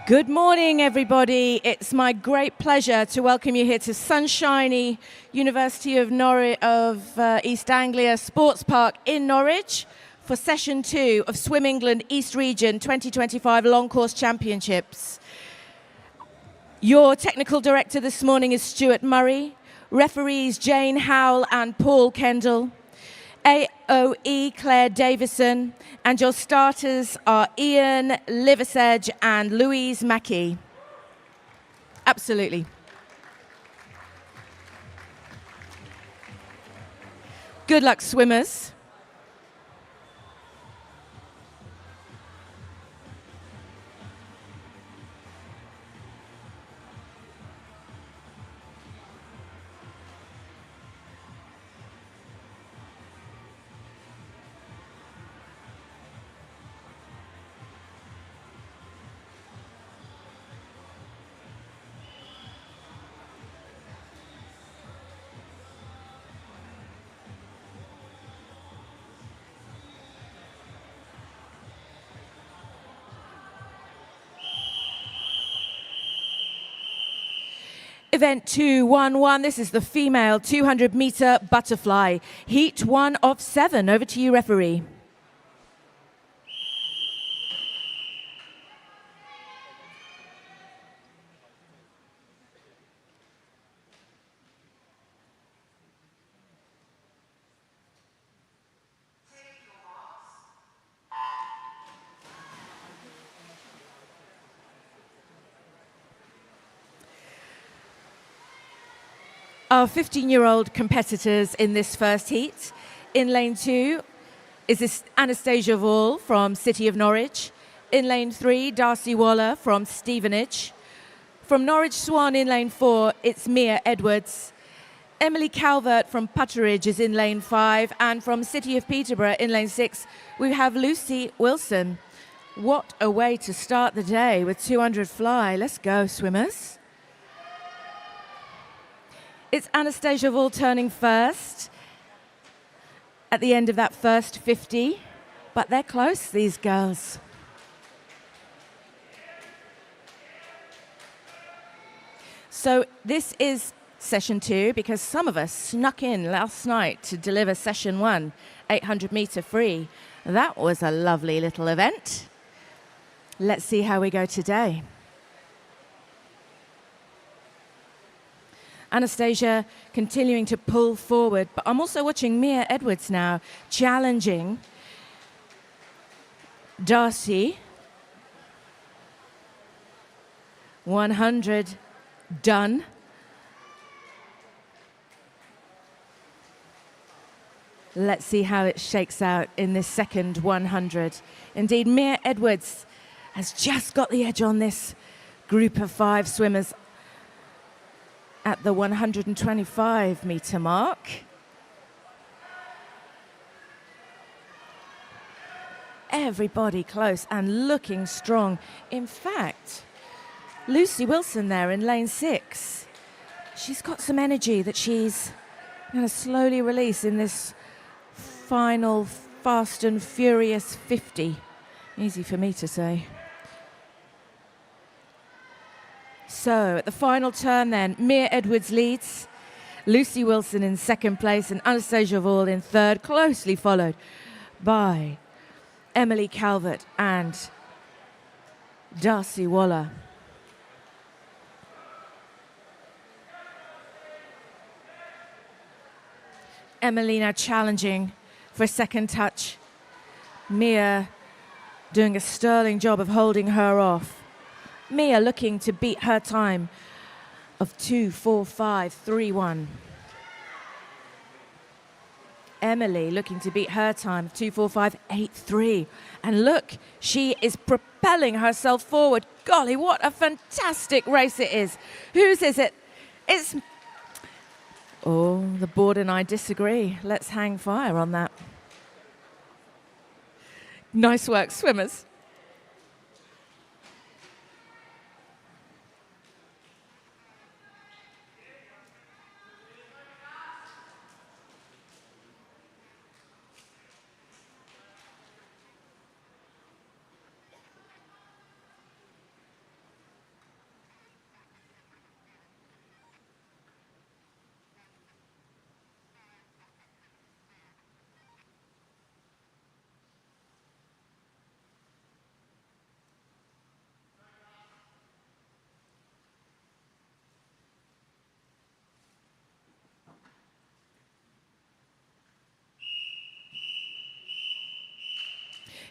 Good morning, everybody. It's my great pleasure to welcome you here to sunshiny University of Norwich of East Anglia Sports Park in Norwich for session 2 of Swim England East Region 2025 Long Course Championships. Your technical director this morning is Stuart Murray. Referees Jane Howell and Paul Kendall. AOE Claire Davison, and your starters are Ian Liversedge and Louise Mackey. Absolutely. Good luck, swimmers. Event 2-1-1, this is the female 200-meter butterfly. Heat 1 of 7. Over to you, referee. Our 15-year-old competitors in this first heat. In lane 2 is this Anastasia Vall from City of Norwich. In lane 3, Darcy Waller from Stevenage. From Norwich Swan in lane 4, it's Mia Edwards. Emily Calvert from Putteridge is in lane 5. And from City of Peterborough in lane 6, we have Lucy Wilson. What a way to start the day with 200 fly. Let's go, swimmers. It's Anastasia Vall turning first at the end of that first 50, but they're close, these girls. So this is session 2 because some of us snuck in last night to deliver session 1, 800-meter free. That was a lovely little event. Let's see how we go today. Anastasia continuing to pull forward, but I'm also watching Mia Edwards now challenging Darcy. 100 done. Let's see how it shakes out in this second 100. Indeed, Mia Edwards has just got the edge on this group of 5 swimmers at the 125-meter mark. Everybody close and looking strong. In fact, Lucy Wilson there in lane 6. She's got some energy that she's going to slowly release in this final fast and furious 50. Easy for me to say. So at the final turn then, Mia Edwards leads, Lucy Wilson in second place and Anastasia Vall in third, closely followed by Emily Calvert and Darcy Waller. Emily now challenging for a second touch. Mia doing a sterling job of holding her off. Mia looking to beat her time of 2:45.31. Emily looking to beat her time of 2:45.83. And look, she is propelling herself forward. Golly, what a fantastic race it is. Whose is it? It's... Oh, the board and I disagree. Let's hang fire on that. Nice work, swimmers.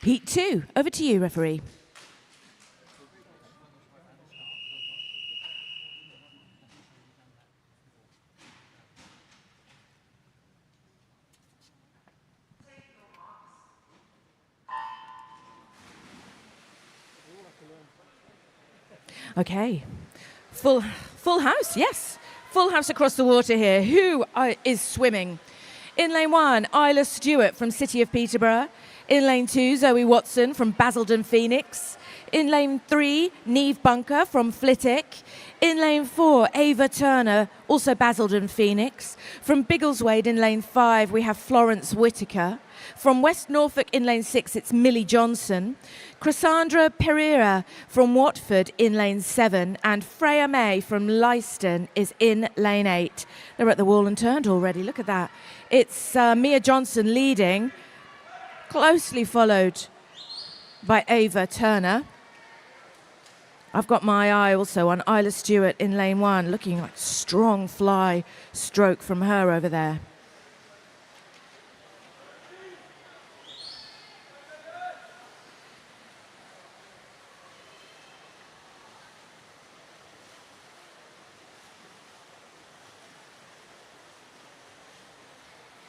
Heat 2, over to you, referee. Okay, full house, yes. Full house across the water here. Who is swimming? In lane 1, Isla Stewart from City of Peterborough. In lane 2, Zoe Watson from Basildon Phoenix. In lane 3, Neve Bunker from Flitwick. In lane 4, Ava Turner, also Basildon Phoenix. From Biggleswade in lane 5, we have Florence Whitaker. From West Norfolk in lane 6, it's Millie Johnson. Cassandra Pereira from Watford in lane 7. And Freya May from Leiston is in lane 8. They're at the wall and turned already. Look at that. It's Mia Johnson leading, closely followed by Ava Turner. I've got my eye also on Isla Stewart in lane 1, looking like strong fly stroke from her over there.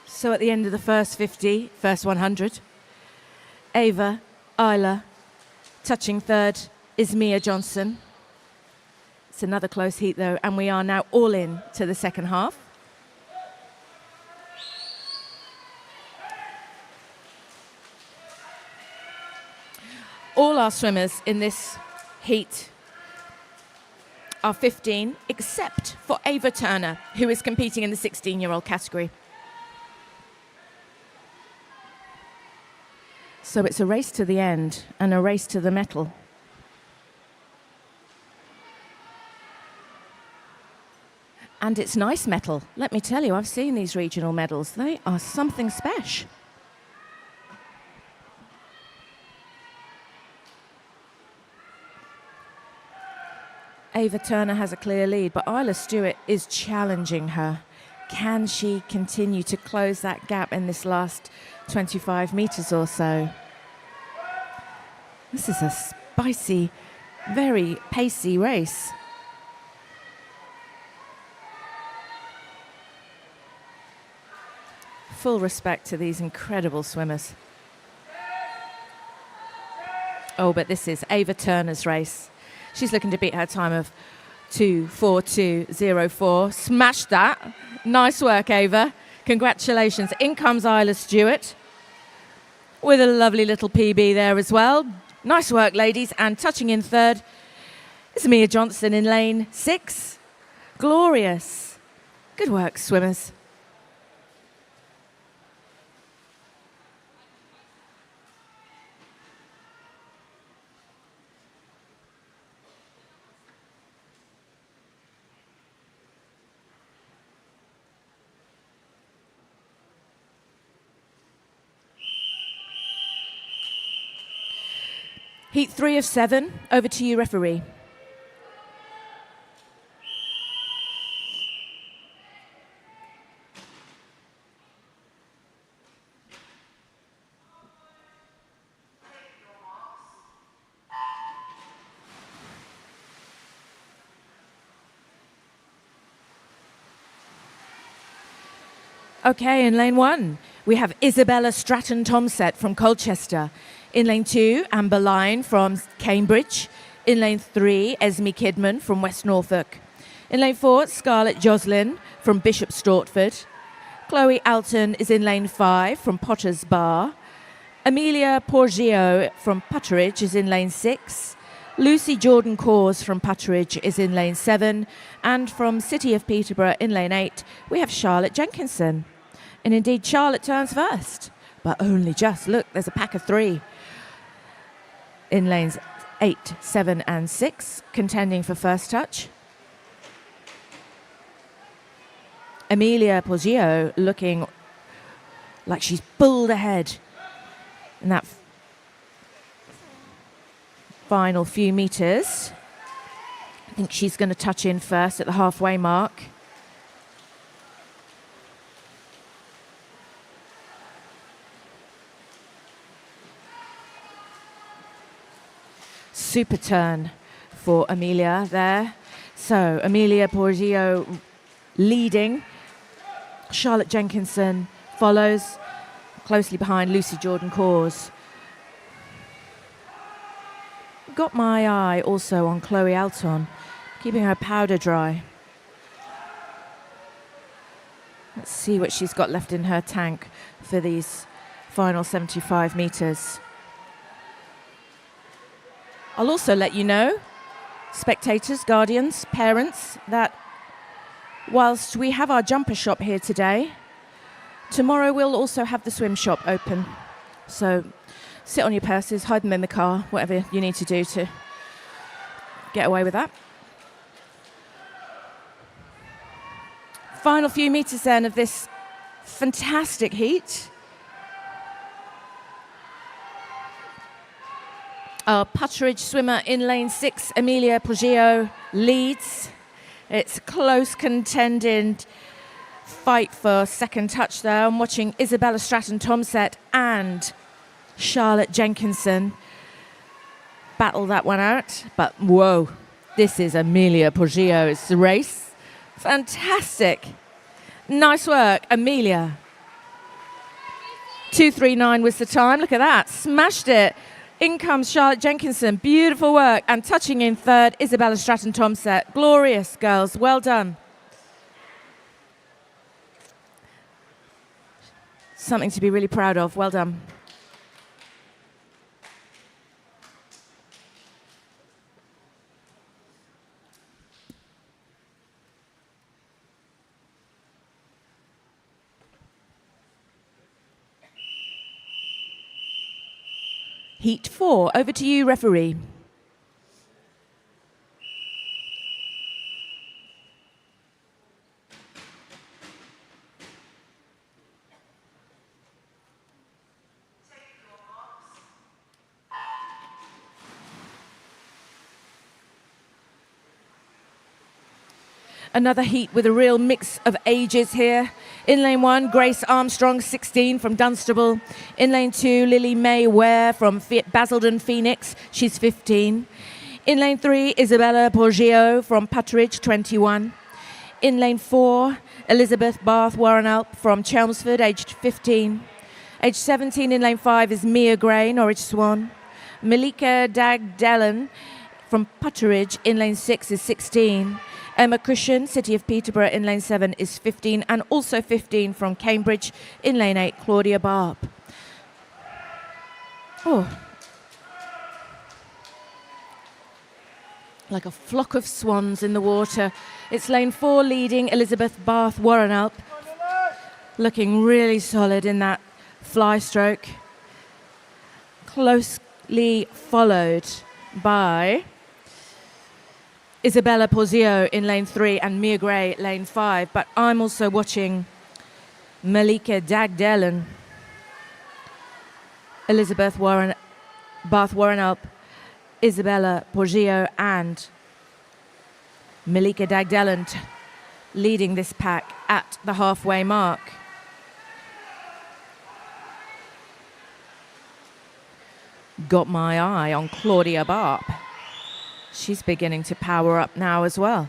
So at the end of the first 50, first 100, Ava, Isla, touching third is Mia Johnson. It's another close heat though, and we are now all in to the second half. All our swimmers in this heat are 15, except for Ava Turner, who is competing in the 16-year-old category. So it's a race to the end and a race to the medal. And it's nice medal. Let me tell you, I've seen these regional medals. They are something special. Ava Turner has a clear lead, but Isla Stewart is challenging her. Can she continue to close that gap in this last 25 metres or so? This is a spicy, very pacey race. Full respect to these incredible swimmers. Oh, but this is Ava Turner's race. She's looking to beat her time of 2:42.04. Smashed that. Nice work, Ava. Congratulations. In comes Isla Stewart with a lovely little PB there as well. Nice work, ladies. And touching in third is Mia Johnson in lane 6. Glorious. Good work, swimmers. Heat 3 of 7, over to you, referee. Okay, in lane 1, we have Isabella Stratton-Tomset from Colchester. In lane 2, Amber Lyne from Cambridge. In lane 3, Esme Kidman from West Norfolk. In lane 4, Scarlett Joslin from Bishop Stortford. Chloe Alton is in lane 5 from Potter's Bar. Amelia Porgio from Putteridge is in lane 6. Lucy Jordan Cause from Putteridge is in lane 7. And from City of Peterborough in lane 8, we have Charlotte Jenkinson. And indeed, Charlotte turns first, but only just. Look, there's a pack of 3 in lanes 8, 7 and 6, contending for first touch. Amelia Poggio looking like she's pulled ahead in that final few metres. I think she's going to touch in first at the halfway mark. super turn for Amelia there. So Amelia Poggio leading. Charlotte Jenkinson follows closely behind Lucy Jordan-Cause. Got my eye also on Chloe Alton, keeping her powder dry. Let's see what she's got left in her tank for these final 75 metres. I'll also let you know, spectators, guardians, parents, that whilst we have our jumper shop here today, tomorrow we'll also have the swim shop open. So sit on your purses, hide them in the car, whatever you need to do to get away with that. Final few metres then of this fantastic heat. Our Putteridge swimmer in lane 6, Amelia Poggio, leads. It's a close contended fight for second touch there. I'm watching Isabella Stratton-Tomset and Charlotte Jenkinson battle that one out. But whoa, this is Amelia Poggio's race. Fantastic. Nice work, Amelia. 2:39 was the time. Look at that. Smashed it. In comes Charlotte Jenkinson. Beautiful work. And touching in third, Isabella Stratton-Tomset. Glorious, girls. Well done. Something to be really proud of. Well done. Heat 4. Over to you, referee. Another heat with a real mix of ages here. In lane 1, Grace Armstrong, 16 from Dunstable. In lane 2, Lily May Ware from Basildon Phoenix, she's 15. In lane 3, Isabella Poggio from Putteridge, 21. In lane 4, Elizabeth Bath Warrenalp from Chelmsford, aged 15. Age 17 in lane 5 is Mia Gray, Norwich Swan. Malika Dagdalen from Putteridge in lane 6 is 16. Emma Cushion, City of Peterborough in lane 7 is 15, and also 15 from Cambridge in lane 8, Claudia Barb. Oh, like a flock of swans in the water. It's lane 4 leading Elizabeth Bath Warrenalp, looking really solid in that fly stroke. Closely followed by Isabella Poggio in lane 3 and Mia Gray lane 5. But I'm also watching Malika Dagdalen, Elizabeth Bath Warrenalp, Isabella Poggio and Malika Dagdalen leading this pack at the halfway mark. Got my eye on Claudia Barb. She's beginning to power up now as well.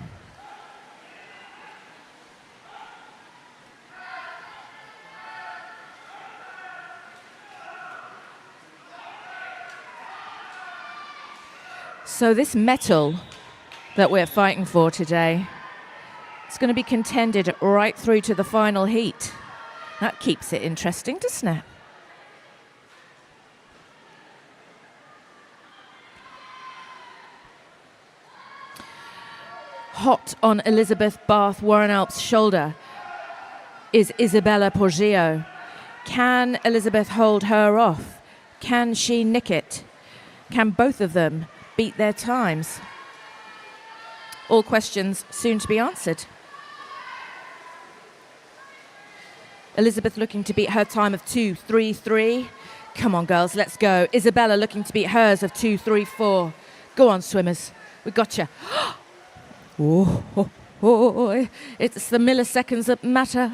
So this medal that we're fighting for today, it's going to be contended right through to the final heat. That keeps it interesting, doesn't it? Hot on Elizabeth Bath Warrenalp's shoulder is Isabella Poggio. Can Elizabeth hold her off? Can she nick it? Can both of them beat their times? All questions soon to be answered. Elizabeth looking to beat her time of 2:33. Come on, girls, let's go. Isabella looking to beat hers of 2:34. Go on, swimmers. We got you. Oh, it's the milliseconds that matter.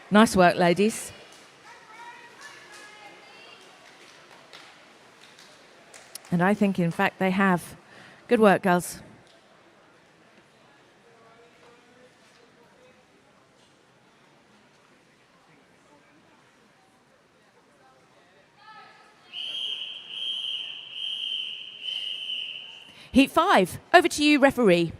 Nice work, ladies. And I think, in fact, they have. Good work, girls. Heat 5. Over to you, referee.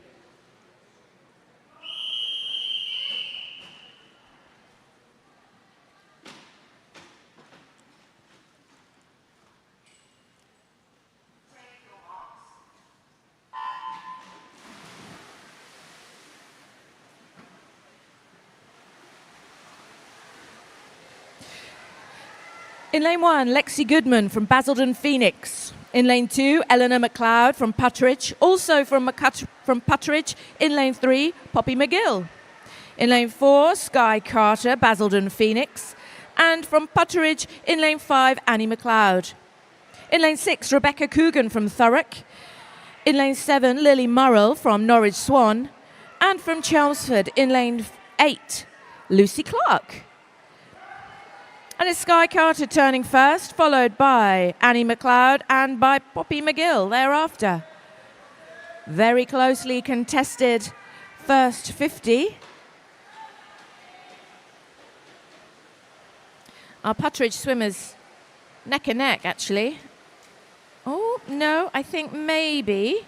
In lane 1, Lexi Goodman from Basildon Phoenix. In lane 2, Eleanor McLeod from Puttridge. Also from Puttridge. In lane 3, Poppy McGill. In lane 4, Sky Carter, Basildon Phoenix. And from Puttridge, in lane 5, Annie McLeod. In lane 6, Rebecca Coogan from Thurrock. In lane 7, Lily Murrell from Norwich Swan. And from Chelmsford, in lane 8, Lucy Clark. And it's Sky Carter turning first, followed by Annie McLeod and by Poppy McGill thereafter. Very closely contested first 50. Our Puttridge swimmers neck and neck, actually. Oh, no, I think maybe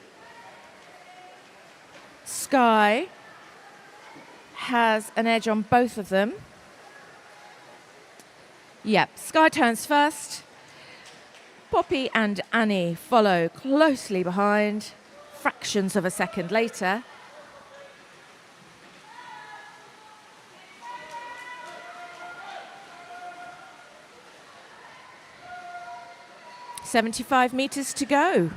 Sky has an edge on both of them. Yep, Sky turns first. Poppy and Annie follow closely behind, fractions of a second later. "75 meters to go."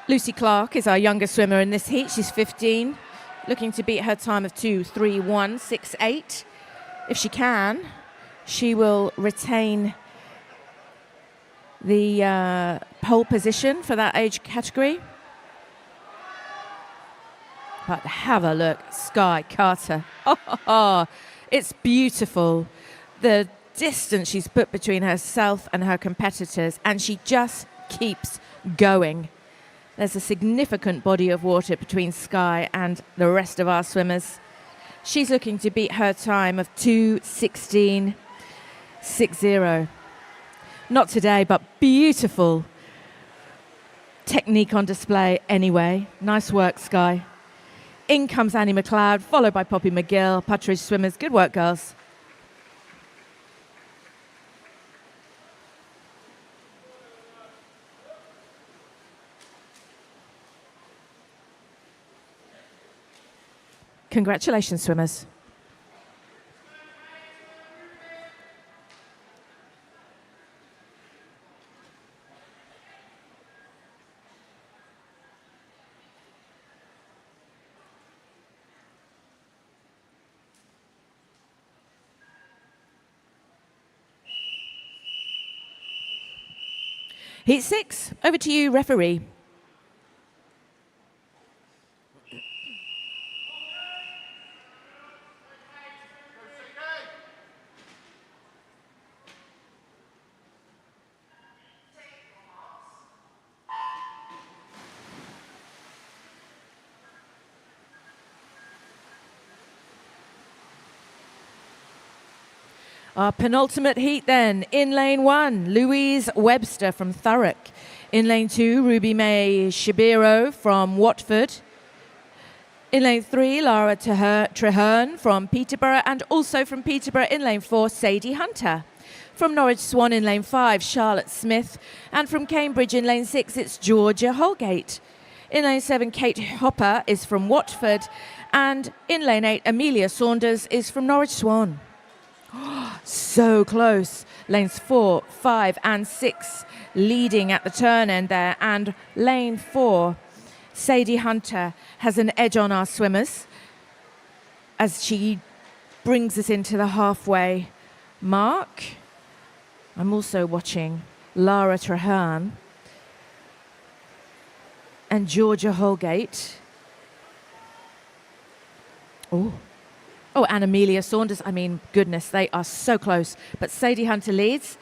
Lucy Clark is our youngest swimmer in this heat. She's 15, looking to beat her time of 2:31.68. If she can, she will retain the pole position for that age category. But have a look, Sky Carter. Oh, it's beautiful. The distance she's put between herself and her competitors, and she just keeps going. There's a significant body of water between Sky and the rest of our swimmers. She's looking to beat her time of 2:16.60. Not today, but beautiful technique on display anyway. Nice work, Sky. In comes Annie McLeod, followed by Poppy McGill, Puttridge swimmers. Good work, girls. Congratulations, swimmers. Heat 6, over to you, referee. Our penultimate heat then. In lane 1, Louise Webster from Thurrock. In lane 2, Ruby May Shabiro from Watford. In lane 3, Lara Treherne from Peterborough, and also from Peterborough in lane 4, Sadie Hunter. From Norwich Swan in lane 5, Charlotte Smith. And from Cambridge in lane 6, it's Georgia Holgate. In lane 7, Kate Hopper is from Watford. And in lane 8, Amelia Saunders is from Norwich Swan. So close. Lanes 4, 5 and 6 leading at the turn end there. And lane 4, Sadie Hunter has an edge on our swimmers as she brings us into the halfway mark. I'm also watching Lara Treherne and Georgia Holgate Oh. Oh, and Amelia Saunders. I mean, goodness, they are so close. But Sadie Hunter leads.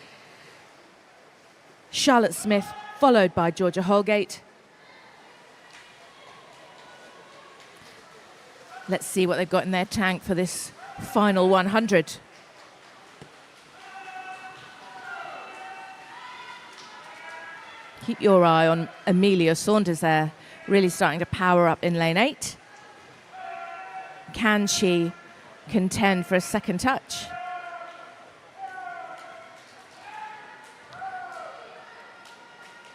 Charlotte Smith, followed by Georgia Holgate. Let's see what they've got in their tank for this final 100. Keep your eye on Amelia Saunders there, really starting to power up in lane 8. Can she contend for a second touch?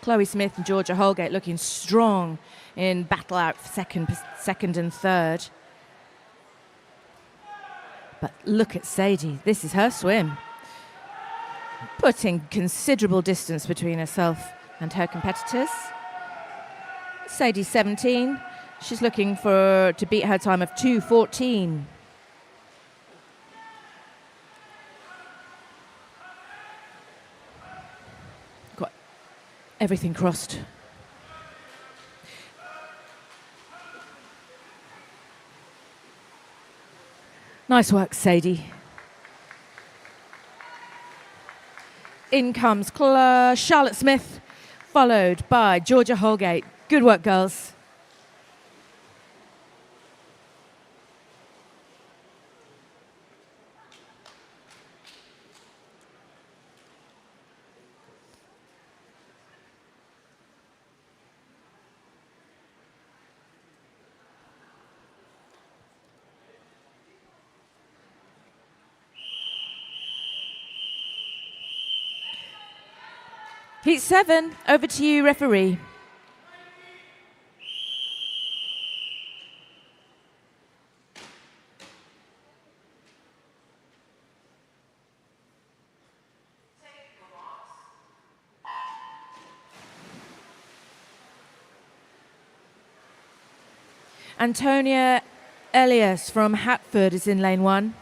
Chloe Smith and Georgia Holgate looking strong in battle out for second and third. But look at Sadie, this is her swim. Putting considerable distance between herself and her competitors. Sadie's 17, she's looking to beat her time of 2:14. Got everything crossed. Nice work, Sadie. In comes Charlotte Smith, followed by Georgia Holgate. Good work, girls. Heat 7, over to you, referee. Antonia Elias from Hatford is in lane 1.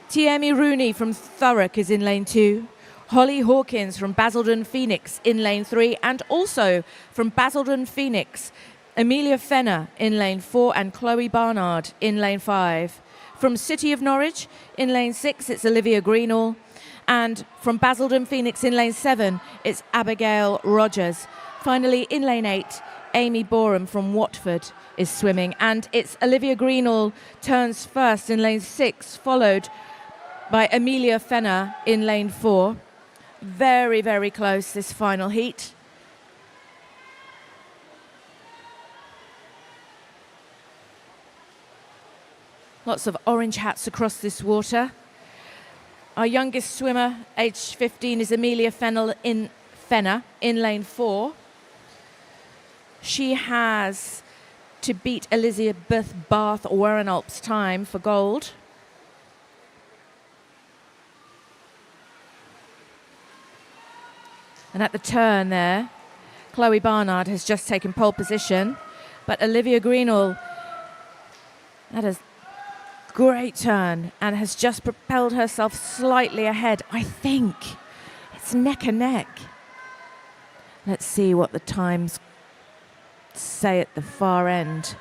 Tiemi Rooney from Thurrock is in lane 2. Holly Hawkins from Basildon Phoenix in lane 3, and also from Basildon Phoenix, Amelia Fenner in lane 4 and Chloe Barnard in lane 5. From City of Norwich in lane 6, it's Olivia Greenall, and from Basildon Phoenix in lane 7, it's Abigail Rogers. Finally, in lane 8, Amy Boreham from Watford is swimming, and it's Olivia Greenall turns first in lane 6, followed by Amelia Fenner in lane 4. Very, very close, this final heat. Lots of orange hats across this water. Our youngest swimmer, age 15, is Amelia Fenner in lane 4. She has to beat Elizabeth Bath Warrenalp's time for gold. And at the turn there, Chloe Barnard has just taken pole position, but Olivia Greenall had a great turn and has just propelled herself slightly ahead. I think it's neck and neck. Let's see what the times say at the far end.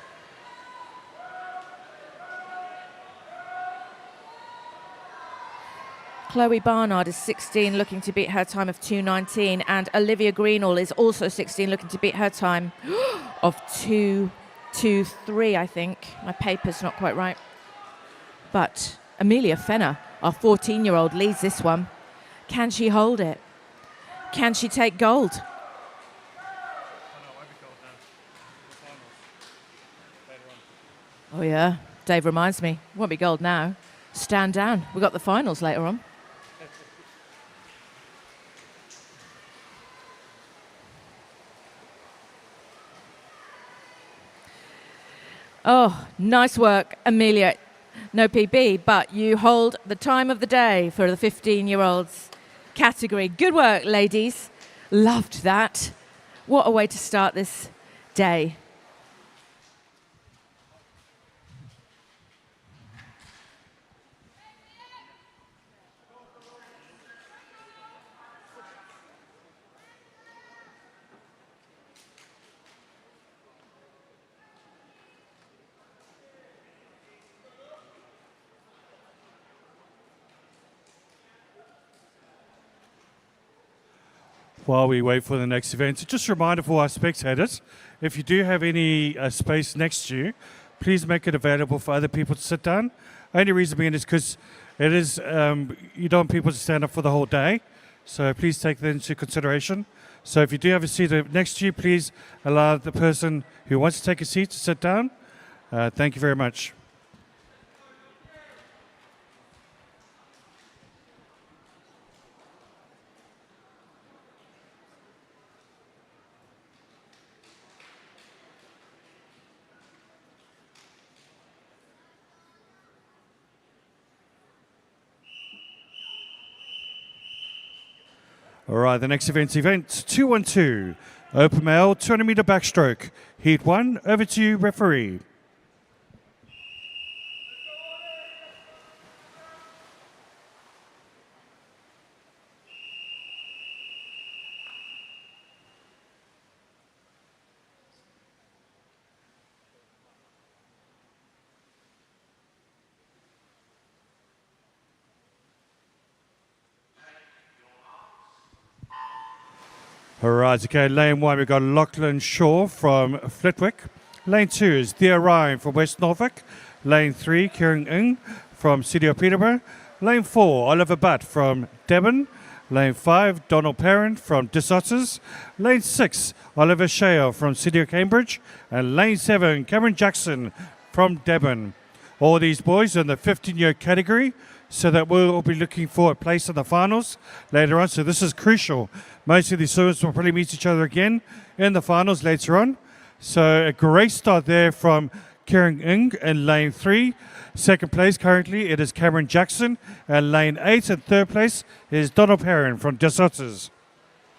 Chloe Barnard is 16, looking to beat her time of 2:19, and Olivia Greenall is also 16, looking to beat her time of 2:23, I think. My paper's not quite right. But Amelia Fenner, our 14-year-old, leads this one. Can she hold it? Can she take gold? Oh yeah, Dave reminds me, won't be gold now. Stand down, we've got the finals later on. Oh, nice work, Amelia. No PB, but you hold the time of the day for the 15-year-olds category. Good work, ladies. Loved that. What a way to start this day. while we wait for the next event. Just a reminder for our spectators, if you do have any space next to you, please make it available for other people to sit down. Only reason being is because it is, you don't want people to stand up for the whole day, so please take that into consideration. So if you do have a seat next to you, please allow the person who wants to take a seat to sit down. Thank you very much. All right, the next event, 212, open male, 200-meter backstroke. Heat 1, over to you, referee. All right, okay, lane 1, we've got Lachlan Shaw from Flitwick. Lane 2 is Thea Ryan from West Norfolk. Lane 3, Kieran Ng from City of Peterborough. Lane 4, Oliver Butt from Devon. Lane 5, Donald Parent from Disottas. Lane 6, Oliver Shale from City of Cambridge. And Lane 7, Cameron Jackson from Devon. All these boys are in the 15-year category, so that we'll be looking for a place in the finals later on. So this is crucial. Most of these swimmers will probably meet each other again in the finals later on. So a great start there from Kieran Ng in lane 3. Second place currently, it is Cameron Jackson. And lane 8 and third place is Donald Perrin from Disottas.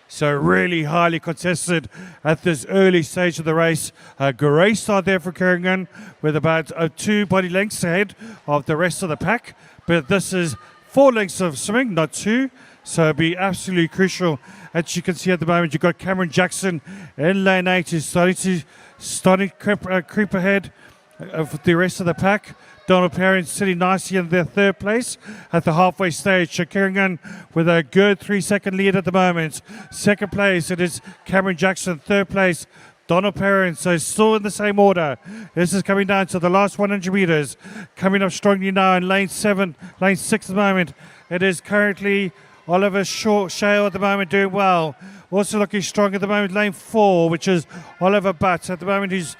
So really highly contested at this early stage of the race. A great start there for Kieran Ng with about 2 body lengths ahead of the rest of the pack. But this is 4 lengths of swimming, not 2. So it'll be absolutely crucial. As you can see at the moment, you've got Cameron Jackson in lane 8 who's starting to creep ahead of the rest of the pack. Donald Perrin sitting nicely in their third place at the halfway stage. So Kieran Ng with a good 3-second lead at the moment. Second place, it is Cameron Jackson. Third place, Donald Perrin, so still in the same order. This is coming down to the last 100 meters. Coming up strongly now in lane 6 at the moment. It is currently Oliver Shale at the moment doing well. Also looking strong at the moment, lane 4, which is Oliver Butt at the moment. He's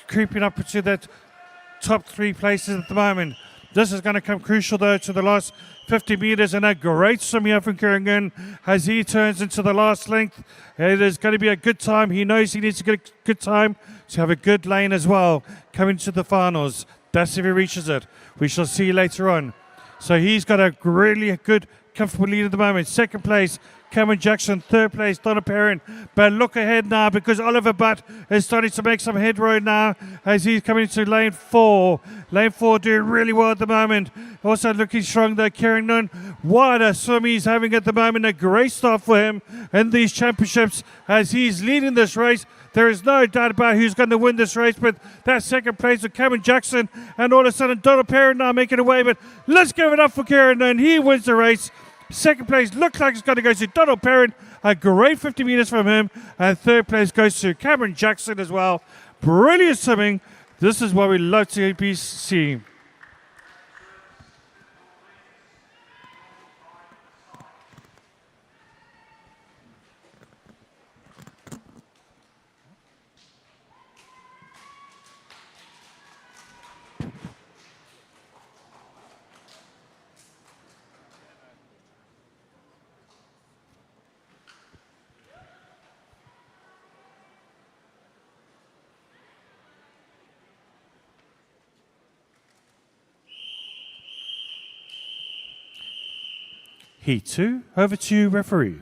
creeping up to that top 3 places at the moment. This is going to come crucial though to the last 50 meters, and a great swim here from Kieran Ng as he turns into the last length. It is going to be a good time. He knows he needs to get a good time to have a good lane as well coming to the finals. That's if he reaches it. We shall see later on. So he's got a really good, comfortable lead at the moment. Second place, Cameron Jackson. Third place, Donald Perrin. But look ahead now because Oliver Butt is starting to make some headway now as he's coming into lane 4. Lane 4 doing really well at the moment. Also looking strong there, Kieran Ng. What a swim he's having at the moment. A great start for him in these championships as he's leading this race. There is no doubt about who's going to win this race, but that second place with Cameron Jackson and all of a sudden Donald Perrin now making away. But let's give it up for Kieran Ng. He wins the race. Second place looks like it's going to go to Donald Perrin. A great 50 meters from him. And third place goes to Cameron Jackson as well. Brilliant swimming. This is what we love to be seeing. Heat 2, over to you, referee.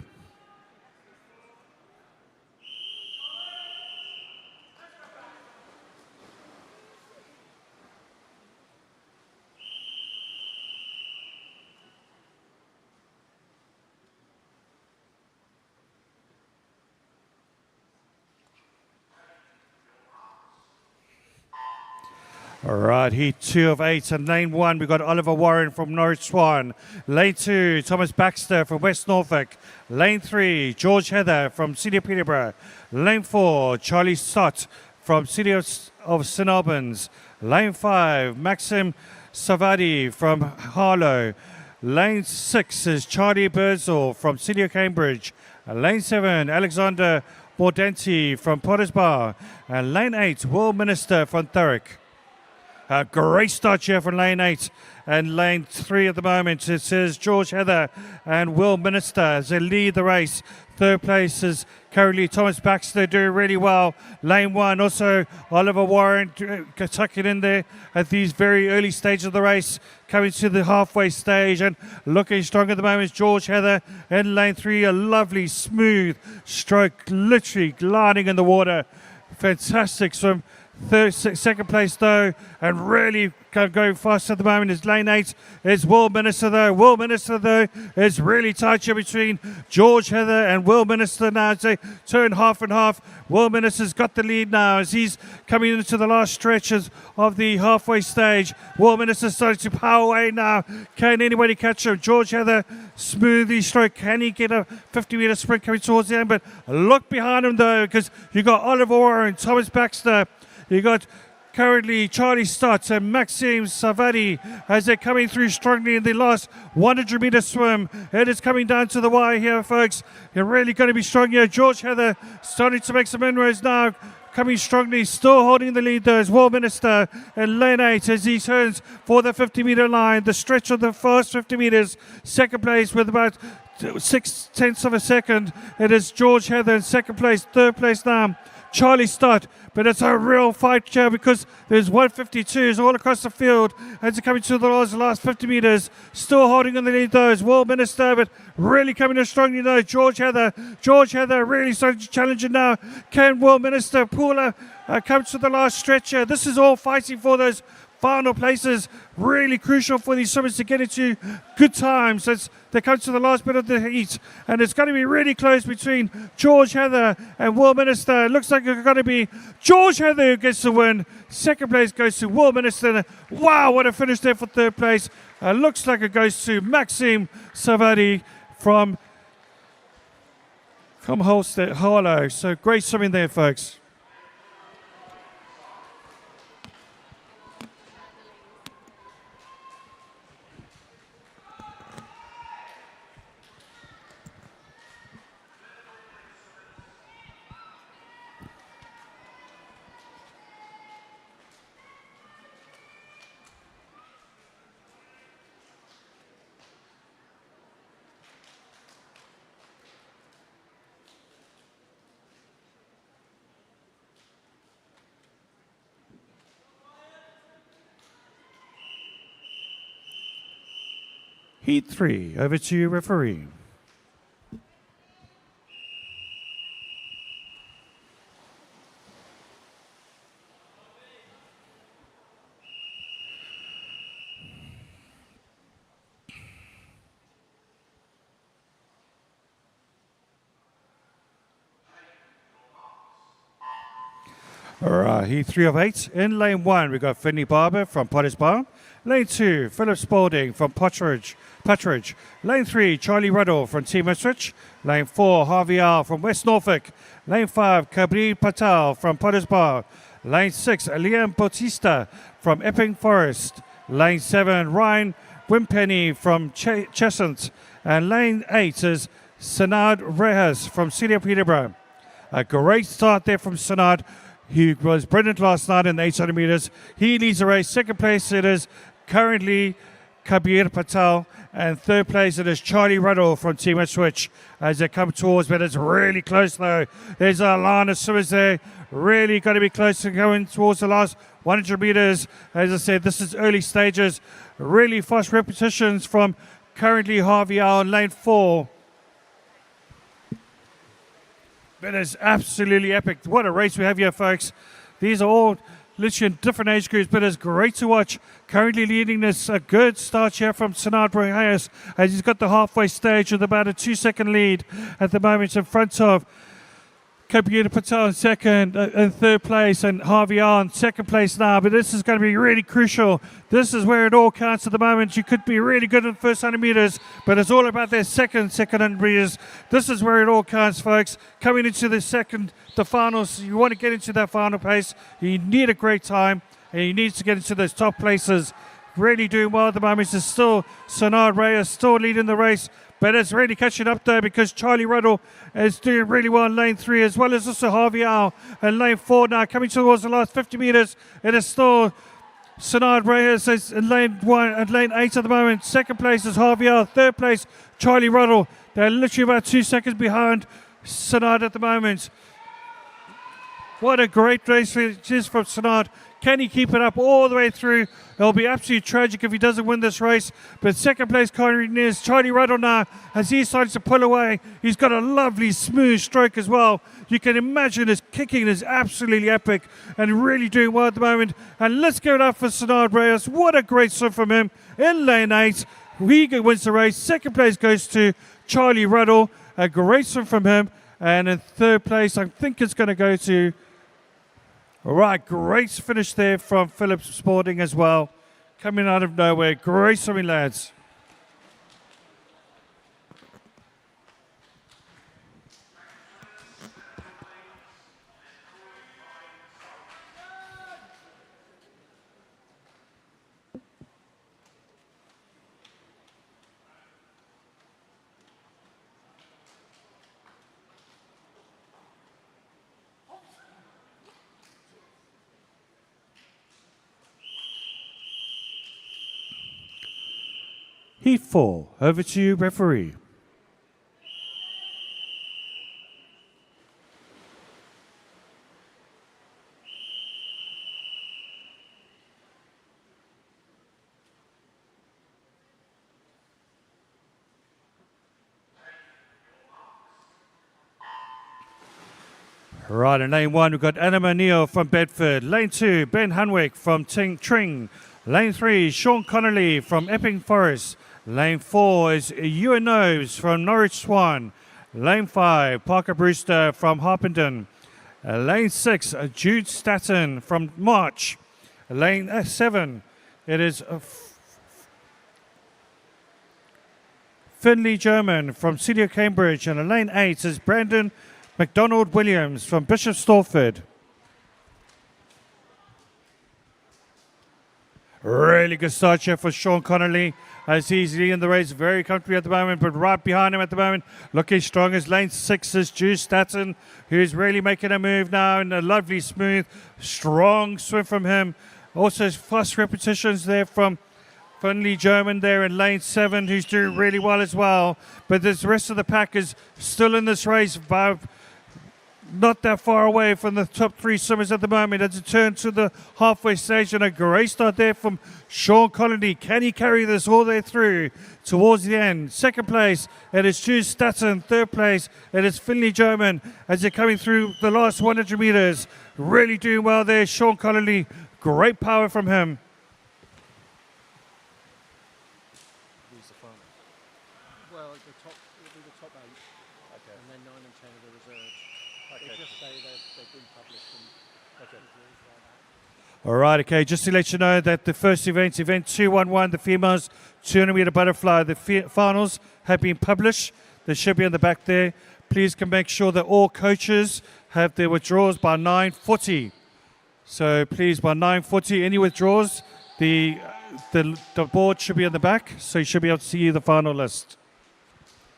All right, heat 2 of 8 and lane 1, we've got Oliver Warren from Norwich Swan. Lane 2, Thomas Baxter from West Norfolk. Lane 3, George Heather from City of Peterborough. Lane 4, Charlie Stott from City of St Albans. Lane 5, Maxim Savadi from Harlow. Lane 6 is Charlie Birdsall from City of Cambridge. Lane 7, Alexander Mordenti from Potters Bar. And Lane 8, Will Minister from Thurrock. A great start here from lane 8 and lane 3 at the moment. It says George Heather and Will Minister as they lead the race. Third place is currently Thomas Baxter doing really well. Lane 1 also Oliver Warren tucking in there at these very early stages of the race. Coming to the halfway stage and looking strong at the moment is George Heather. In lane 3, a lovely smooth stroke, literally gliding in the water. Fantastic swim. Second place though, and really going fast at the moment is lane 8. It's Will Minister though. Will Minister though is really tight here between George Heather and Will Minister now as they turn half and half. Will Minister's got the lead now as he's coming into the last stretches of the halfway stage. Will Minister starting to power away now. Can anybody catch him? George Heather, smoothly stroke. Can he get a 50-meter sprint coming towards the end? But look behind him though, because you've got Oliver Warren, Thomas Baxter. You got currently Charlie Stott and Maxime Savadi as they're coming through strongly in the last 100-meter swim. It is coming down to the wire here, folks. You're really going to be strong here. George Heather starting to make some inroads now. Coming strongly, still holding the lead though is Will Minister in lane 8 as he turns for the 50-meter line. The stretch of the first 50 meters. Second place with about 0.6 of a second. It is George Heather in second place. Third place now, Charlie Stott. But it's a real fight here because there's 152s all across the field as they're coming to the last 50 meters. Still holding on the lead though is Will Minister, but really coming in strongly though. George Heather really starting to challenge it now. Can Will Minister pull come to the last stretch here? This is all fighting for those final places. Really crucial for these swimmers to get into good times as they come to the last bit of the heat. And it's going to be really close between George Heather and Will Minister. It looks like it's going to be George Heather who gets the win. Second place goes to Will Minister. Wow, what a finish there for third place. Looks like it goes to Maxime Savadi from Holstead Harlow. So great swimming there, folks. Heat 3, over to you, referee. All right, heat 3 of 8. In lane 1, we've got Finley Barber from Potters Bar. Lane 2, Philip Spalding from Patridge. Lane 3, Charlie Ruddle from Team Ipswich. Lane 4, Harvey Al from West Norfolk. Lane 5, Kabir Patel from Potters Bar. Lane 6, Liam Bautista from Epping Forest. Lane 7, Ryan Wimpenny from Cheshunt. And lane 8 is Sanad Rejas from City of Peterborough. A great start there from Sanad. He was brilliant last night in the 800 meters. He leads the race. Second place it is currently Kabir Patel. And third place it is Charlie Ruddle from Team Ipswich as they come towards, but it's really close though. There's a line of swimmers there. Really going to be close to going towards the last 100 meters. As I said, this is early stages. Really fast repetitions from currently Harvey Al in lane 4. It is absolutely epic. What a race we have here, folks. These are all literally in different age groups, but it's great to watch. Currently leading this, a good start here from Sanad Rejas as he's got the halfway stage with about a 2-second lead at the moment in front of Kabir Patel in second and third place, and Harvey on second place now. But this is going to be really crucial. This is where it all counts at the moment. You could be really good in the first 100 meters, but it's all about their second 100 meters. This is where it all counts, folks. Coming into the finals, you want to get into that final pace. You need a great time, and you need to get into those top places. Really doing well at the moment. There's still Sonard Reyes still leading the race, but it's really catching up there because Charlie Ruddle is doing really well in lane 3, as well as also Harvey Al in lane 4 now, coming towards the last 50 meters. It is still Sonard Reyes is in lane 1 and lane 8 at the moment. Second place is Harvey Al. Third place, Charlie Ruddle. They're literally about 2 seconds behind Sonard at the moment. What a great race it is from Sonard. Can he keep it up all the way through? It'll be absolutely tragic if he doesn't win this race. But second place, Charlie Ruddle now, as he starts to pull away. He's got a lovely, smooth stroke as well. You can imagine his kicking is absolutely epic and really doing well at the moment. And let's give it up for Sonard Reyes. What a great swim from him in lane 8. He wins the race. Second place goes to Charlie Ruddle. A great swim from him. And in third place, I think it's going to go to... All right, great finish there from Phillips Sporting as well. Coming out of nowhere. Great swimming, lads. Heat 4, over to you, referee. Right, in lane 1, we've got Anima Neal from Bedford. Lane 2, Ben Hunwick from Tring. Lane 3, Sean Connolly from Epping Forest. Lane 4 is Ewan Knowes from Norwich Swan. Lane 5, Parker Brewster from Harpenden. Lane 6, Jude Staton from March. Lane 7, it is Finley German from City of Cambridge. And lane 8 is Brandon McDonald Williams from Bishop Stortford. Really good start here for Sean Connolly as he's leading the race very comfortably at the moment, but right behind him at the moment, looking strong as lane 6 is Jude Staton, who's really making a move now, and a lovely, smooth, strong swim from him. Also fast repetitions there from Finley German there in lane 7, who's doing really well as well. But the rest of the pack is still in this race, not that far away from the top 3 swimmers at the moment as it turns to the halfway stage, and a great start there from Sean Connolly. Can he carry this all the way through towards the end? Second place, it is Jude Staton. Third place, it is Finley German as they're coming through the last 100 meters. Really doing well there, Sean Connolly. Great power from him. Well, it'll be the top 8, okay, and then 9 and 10 are the reserves. Okay. They just say they've been published. And okay. All right, okay, just to let you know that the first event 211, the females 200 meter butterfly, the finals have been published. They should be on the back there. Please can make sure that all coaches have their withdrawals by 9:40. So please, by 9:40, any withdrawals, the board should be on the back, so you should be able to see the final list.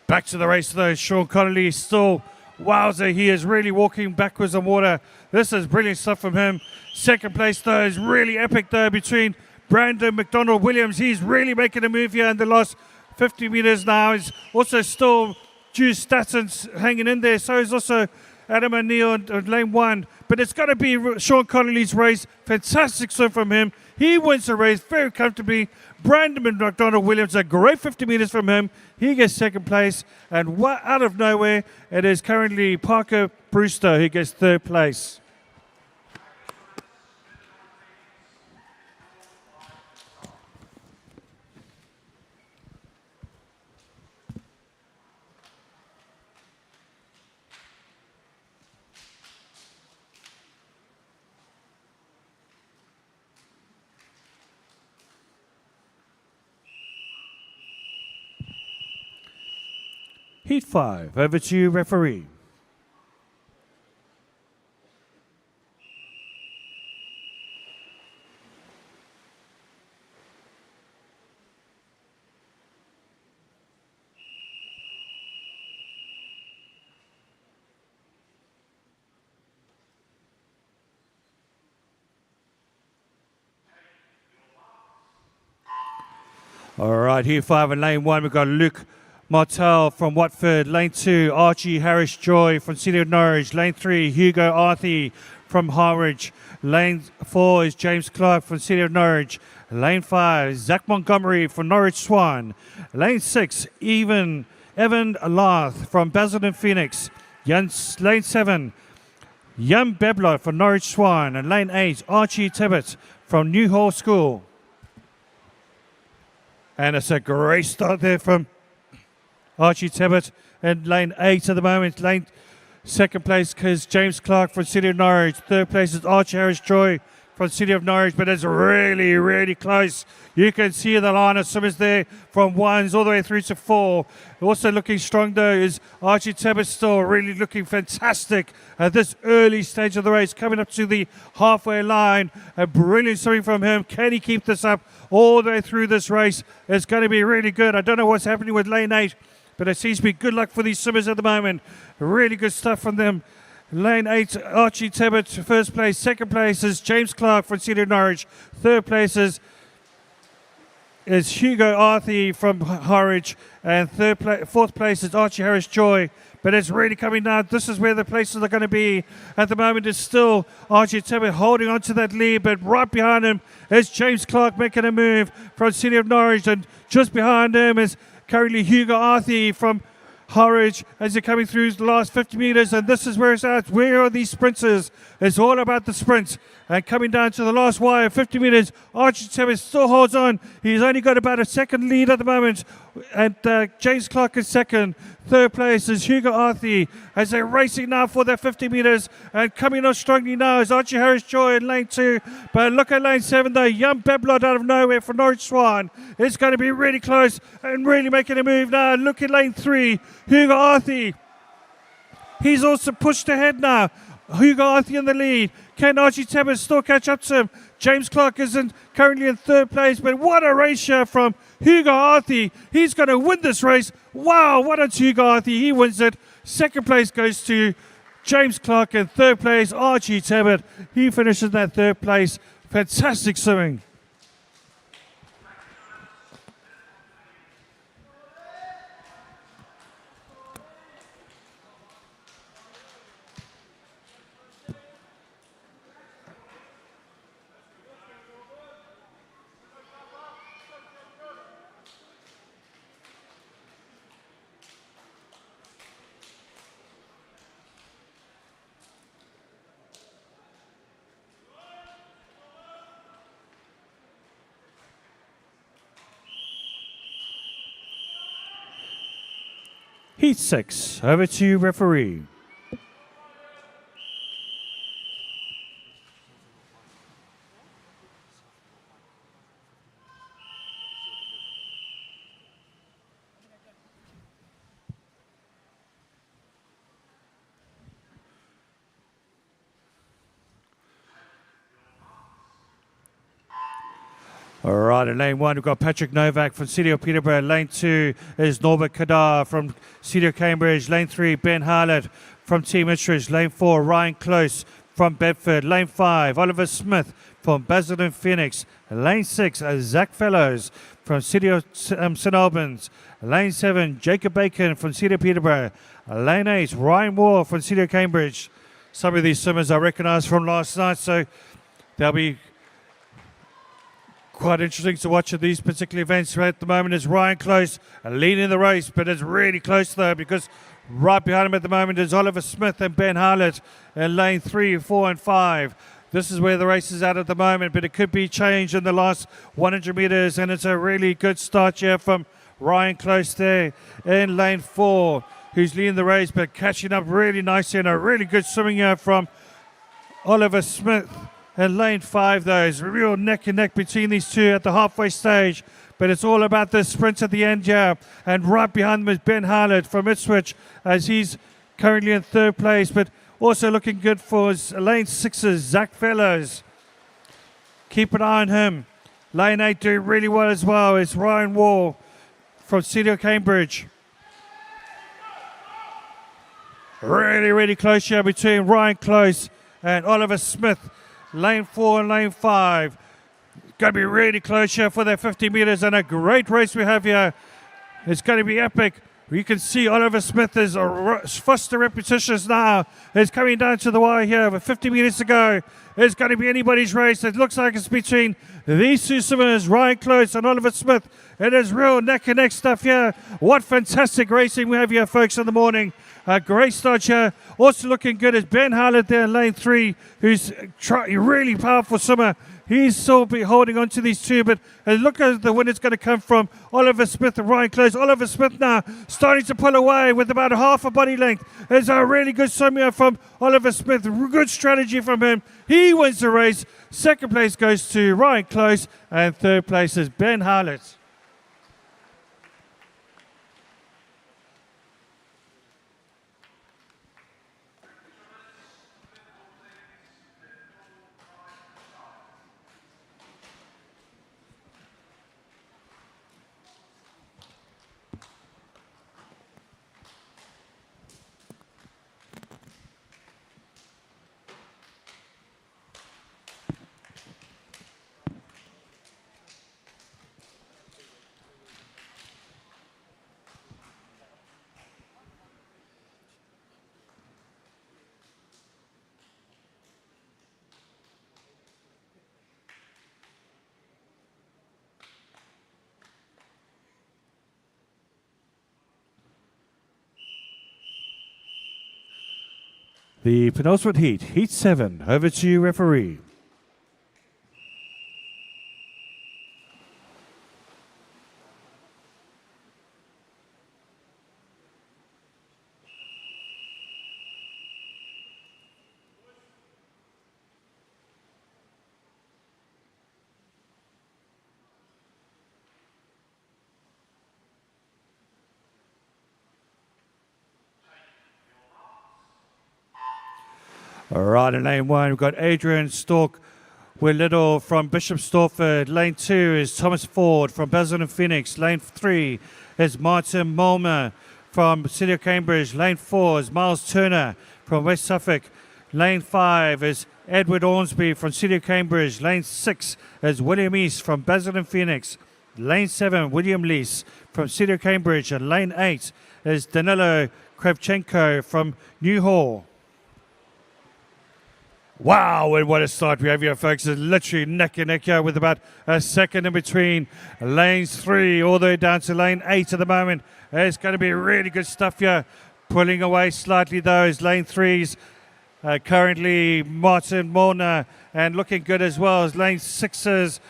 Back to the race though, Sean Connolly still, wowzer, he is really walking backwards on water. This is brilliant stuff from him. Second place though is really epic though between Brandon McDonald Williams. He's really making a move here in the last 50 meters now. He's also still Jude Staton's hanging in there. So is also Adam O'Neill on lane 1. But it's got to be Sean Connolly's race. Fantastic swim from him. He wins the race very comfortably. Brandon McDonald Williams, a great 50 meters from him. He gets second place. And out of nowhere, it is currently Parker Brewster who gets third place. Heat 5, over to you, referee. All right, here 5 in lane 1, we've got Luke Martel from Watford. Lane 2, Archie Harris-Joy from City of Norwich. Lane 3, Hugo Arthey from Harwich. Lane 4 is James Clark from City of Norwich. Lane 5, Zach Montgomery from Norwich Swan. Lane 6, Evan Lath from Basildon Phoenix. Lane 7, Jan Beblot from Norwich Swan. And lane 8, Archie Tibbett from Newhall School. And it's a great start there from Archie Tibbett in lane 8 at the moment. Lane second place is James Clark from City of Norwich. Third place is Archie Harris-Joy from City of Norwich, but it's really, really close. You can see the line of swimmers there from 1s all the way through to 4. Also looking strong though is Archie Tibbett, still really looking fantastic at this early stage of the race, coming up to the halfway line. A brilliant swimming from him. Can he keep this up all the way through this race? It's going to be really good. I don't know what's happening with lane 8, but it seems to be good luck for these swimmers at the moment. Really good stuff from them. Lane 8, Archie Tibbett, first place. Second place is James Clark from City of Norwich. Third place is Hugo Arthey from Harwich. And fourth place is Archie Harris-Joy. But it's really coming down. This is where the places are going to be. At the moment, it's still Archie Tibbett holding on to that lead. But right behind him is James Clark making a move from City of Norwich. And just behind him is currently Hugo Arthey from Harwich as they're coming through the last 50 metres, and this is where it's at. Where are these sprinters? It's all about the sprint. And coming down to the last wire, 50 metres, Archie Tibbett still holds on. He's only got about a second lead at the moment, and James Clark is second. Third place is Hugo Arthey as they're racing now for their 50 metres, and coming on strongly now is Archie Harris-Joy in lane 2. But look at lane 7 though, Jan Beblot out of nowhere for Norwich Swan. It's going to be really close and really making a move now. Look at lane 3, Hugo Arthey. He's also pushed ahead now. Hugo Arthey in the lead. Can Archie Tibbett still catch up to him? James Clark is currently in third place, but what a race here from Hugo Arthey. He's going to win this race. Wow, what a Hugo Arthey. He wins it. Second place goes to James Clark, and third place, Archie Tibbett. He finishes that third place. Fantastic swimming. Heat 6, over to you, referee. All right, in lane 1, we've got Patrick Novak from City of Peterborough. Lane 2 is Norbert Kadar from City of Cambridge. Lane 3, Ben Harlett from Team Ipswich. Lane 4, Ryan Close from Bedford. Lane 5, Oliver Smith from Basildon Phoenix. Lane 6, Zach Fellows from City of St Albans. Lane 7, Jacob Bacon from City of Peterborough. Lane 8, Ryan Moore from City of Cambridge. Some of these swimmers I recognise from last night, so they'll be quite interesting to watch at these particular events. Right at the moment is Ryan Close leading the race, but it's really close though, because right behind him at the moment is Oliver Smith and Ben Harlett in lane 3, 4 and 5. This is where the race is at the moment, but it could be changed in the last 100 metres, and it's a really good start here from Ryan Close there in lane 4, who's leading the race but catching up really nicely, and a really good swimming here from Oliver Smith And lane 5, though, is real neck and neck between these two at the halfway stage. But it's all about the sprint at the end here. And right behind them is Ben Harlett from Ipswich, as he's currently in 3rd place. But also looking good for lane 6's Zach Fellows. Keep an eye on him. Lane 8 doing really well as well. It's Ryan Wall from CDO Cambridge. Really, really close here between Ryan Close and Oliver Smith. Lane 4 and lane 5. Going to be really close here for their 50 meters, and a great race we have here. It's going to be epic. You can see Oliver Smith is faster repetitions now. It's coming down to the wire here with 50 meters to go. It's going to be anybody's race. It looks like it's between these two swimmers, Ryan Close and Oliver Smith. It is real neck and neck stuff here. What fantastic racing we have here, folks, in the morning. A great start here. Also looking good is Ben Harlett there in lane 3, who's a really powerful swimmer. He's still be holding on to these two, but look at the winner's going to come from Oliver Smith and Ryan Close. Oliver Smith now starting to pull away with about half a body length. It's a really good swim here from Oliver Smith. Good strategy from him. He wins the race. 2nd place goes to Ryan Close, and 3rd place is Ben Harlett. The penultimate heat, Heat 7. Over to you, referee. All right, in lane 1, we've got Adrian Stork with Little from Bishop Stortford. Lane 2 is Thomas Ford from Basel and Phoenix. Lane 3 is Martin Mulmer from City of Cambridge. Lane 4 is Miles Turner from West Suffolk. Lane 5 is Edward Ormsby from City of Cambridge. Lane 6 is William East from Basel and Phoenix. Lane 7, William Lees from City of Cambridge. And lane 8 is Danilo Kravchenko from Newhall. Wow, and what a start we have here, folks. It's literally neck and neck here with about a second in between lanes 3 all the way down to lane 8 at the moment. It's going to be really good stuff here. Pulling away slightly, though, is lane 3's currently Martin Molnar, and looking good as well as lane 6's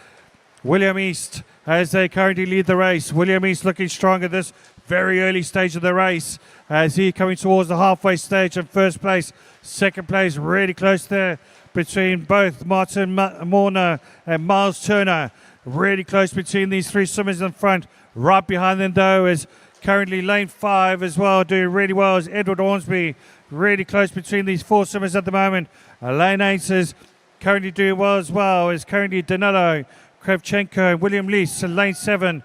William East as they currently lead the race. William East looking strong at this very early stage of the race as he coming towards the halfway stage in 1st place. 2nd place really close there between both Martin Molnar and Miles Turner. Really close between these 3 swimmers in front. Right behind them, though, is currently lane 5 as well, doing really well as Edward Ormsby. Really close between these 4 swimmers at the moment. Lane 8 is currently doing well as well. Is currently Danilo Kravchenko and William Lees in lane 7.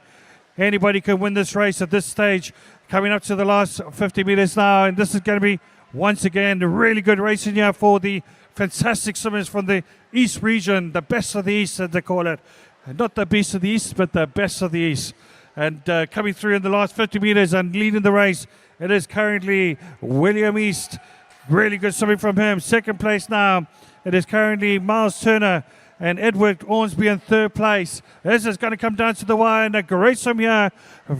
Anybody can win this race at this stage. Coming up to the last 50 meters now, and this is going to be once again a really good racing here for the fantastic swimmers from the East region, the best of the East, as they call it. Not the beast of the East, but the best of the East. And coming through in the last 50 meters and leading the race, it is currently William East. Really good swimming from him. 2nd place now, it is currently Miles Turner and Edward Ormsby in 3rd place. This is going to come down to the wire, and a great swim here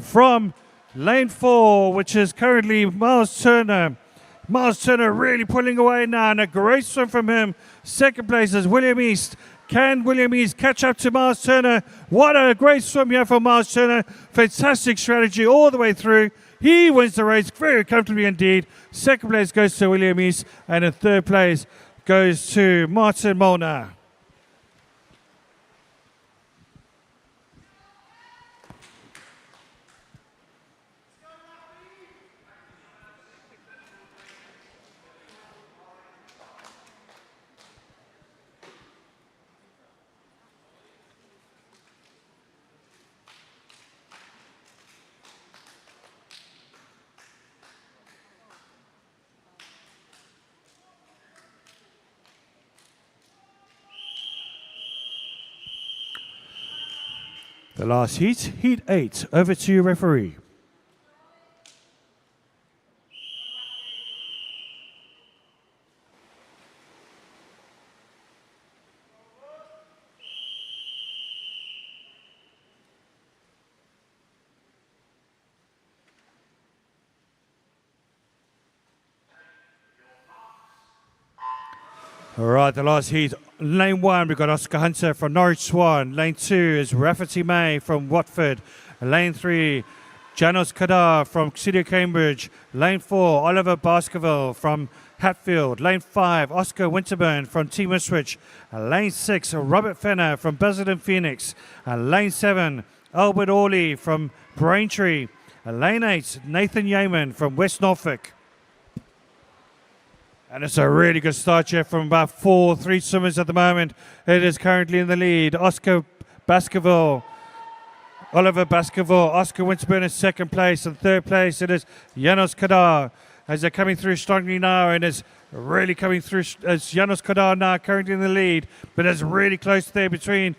from lane 4, which is currently Miles Turner. Miles Turner really pulling away now, and a great swim from him. 2nd place is William East. Can William East catch up to Miles Turner? What a great swim here from Miles Turner. Fantastic strategy all the way through. He wins the race very comfortably indeed. 2nd place goes to William East, and in 3rd place goes to Martin Molnar. The last heat, Heat 8. Over to you, referee. All right, the last heat. Lane 1, we've got Oscar Hunter from Norwich Swan. Lane 2 is Rafferty May from Watford. Lane 3, Janos Kadar from City of Cambridge. Lane 4, Oliver Baskerville from Hatfield. Lane 5, Oscar Winterburn from Team Ipswich. Lane 6, Robert Fenner from Basildon Phoenix. Lane 7, Albert Orley from Braintree. Lane 8, Nathan Yeaman from West Norfolk. And it's a really good start here from about 3 swimmers at the moment. It is currently in the lead. Oscar Baskerville, Oliver Baskerville, Oscar Winterburn in second place. And third place it is Janos Kadar as they're coming through strongly now. And it's really coming through as Janos Kadar now currently in the lead. But it's really close there between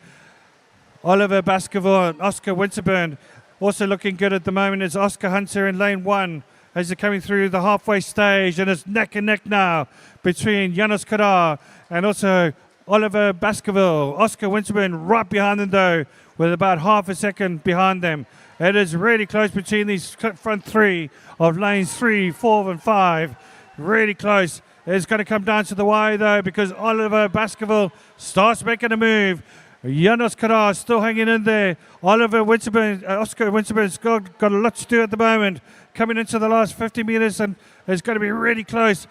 Oliver Baskerville and Oscar Winterburn. Also looking good at the moment is Oscar Hunter in lane 1. As they're coming through the halfway stage, and it's neck and neck now between Janos Kadar and also Oliver Baskerville. Oscar Winterburn right behind them though, with about half a second behind them. It is really close between these front 3 of lanes 3, 4 and 5. Really close. It's going to come down to the wire though, because Oliver Baskerville starts making a move. Janos Kadar still hanging in there. Oliver Winterburn, Oscar Winterburn's got a lot to do at the moment. Coming into the last 50 metres, and it's going to be really close.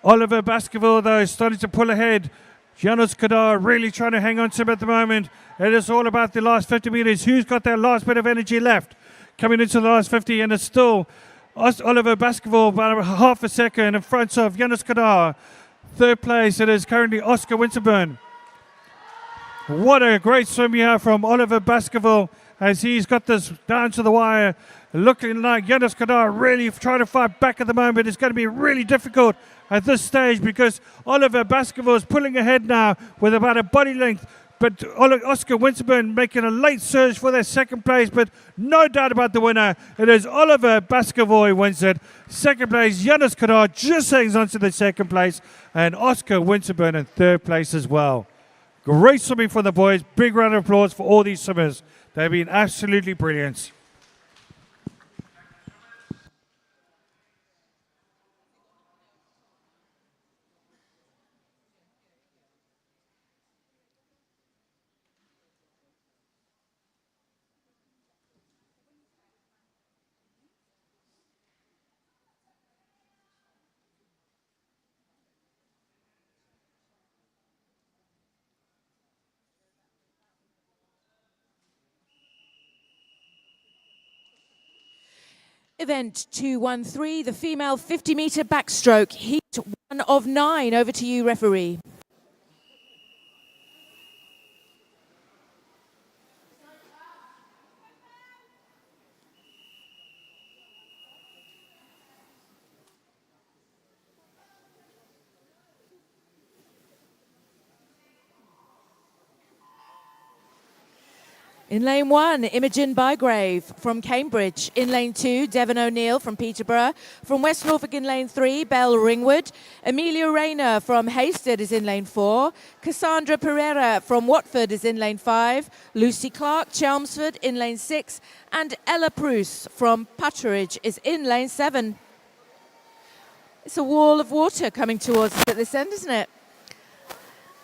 Oliver Baskerville, though, is starting to pull ahead. Janos Kadar really trying to hang on to him at the moment. It is all about the last 50 metres. Who's got that last bit of energy left? Coming into the last 50, and it's still Oliver Baskerville about half a second in front of Janos Kadar. Third place, it is currently Oscar Winterburn. What a great swim here from Oliver Baskerville as he's got this down to the wire. Looking like Janos Kadar really trying to fight back at the moment. It's going to be really difficult at this stage because Oliver Baskerville is pulling ahead now with about a body length. But Oscar Winterburn making a late surge for their second place, but no doubt about the winner. It is Oliver Baskerville who wins it. Second place, Janos Kadar just hangs on to the second place, and Oscar Winterburn in third place as well. Great swimming for the boys. Big round of applause for all these swimmers. They've been absolutely brilliant. Event 213, the female 50-metre backstroke, heat 1 of 9. Over to you, referee. In lane 1, Imogen Bygrave from Cambridge. In lane 2, Devon O'Neill from Peterborough. From West Norfolk in lane 3, Belle Ringwood. Amelia Rayner from Hasted is in lane 4. Cassandra Pereira from Watford is in lane 5. Lucy Clark, Chelmsford in lane 6. And Ella Bruce from Putteridge is in lane 7. It's a wall of water coming towards us at this end, isn't it?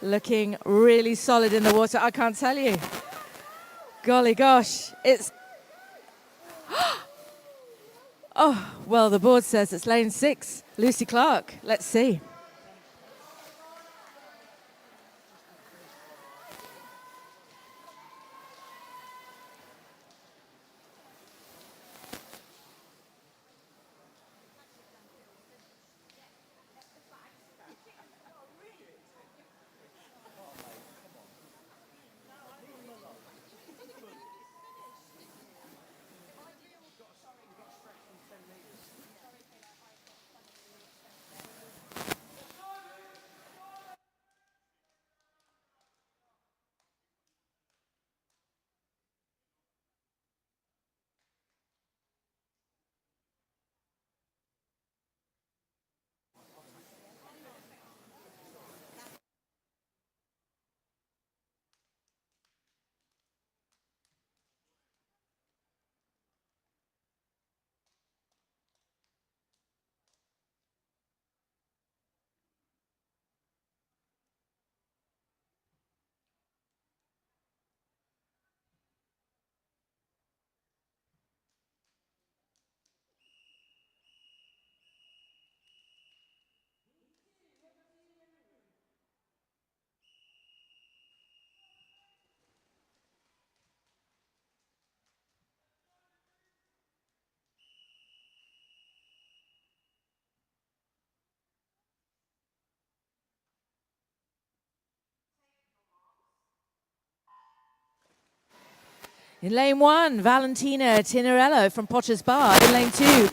Looking really solid in the water, I can't tell you. Golly gosh, it's... Oh, well, the board says it's lane 6, Lucy Clark. Let's see. In lane 1, Valentina Tinarello from Potter's Bar. In lane 2,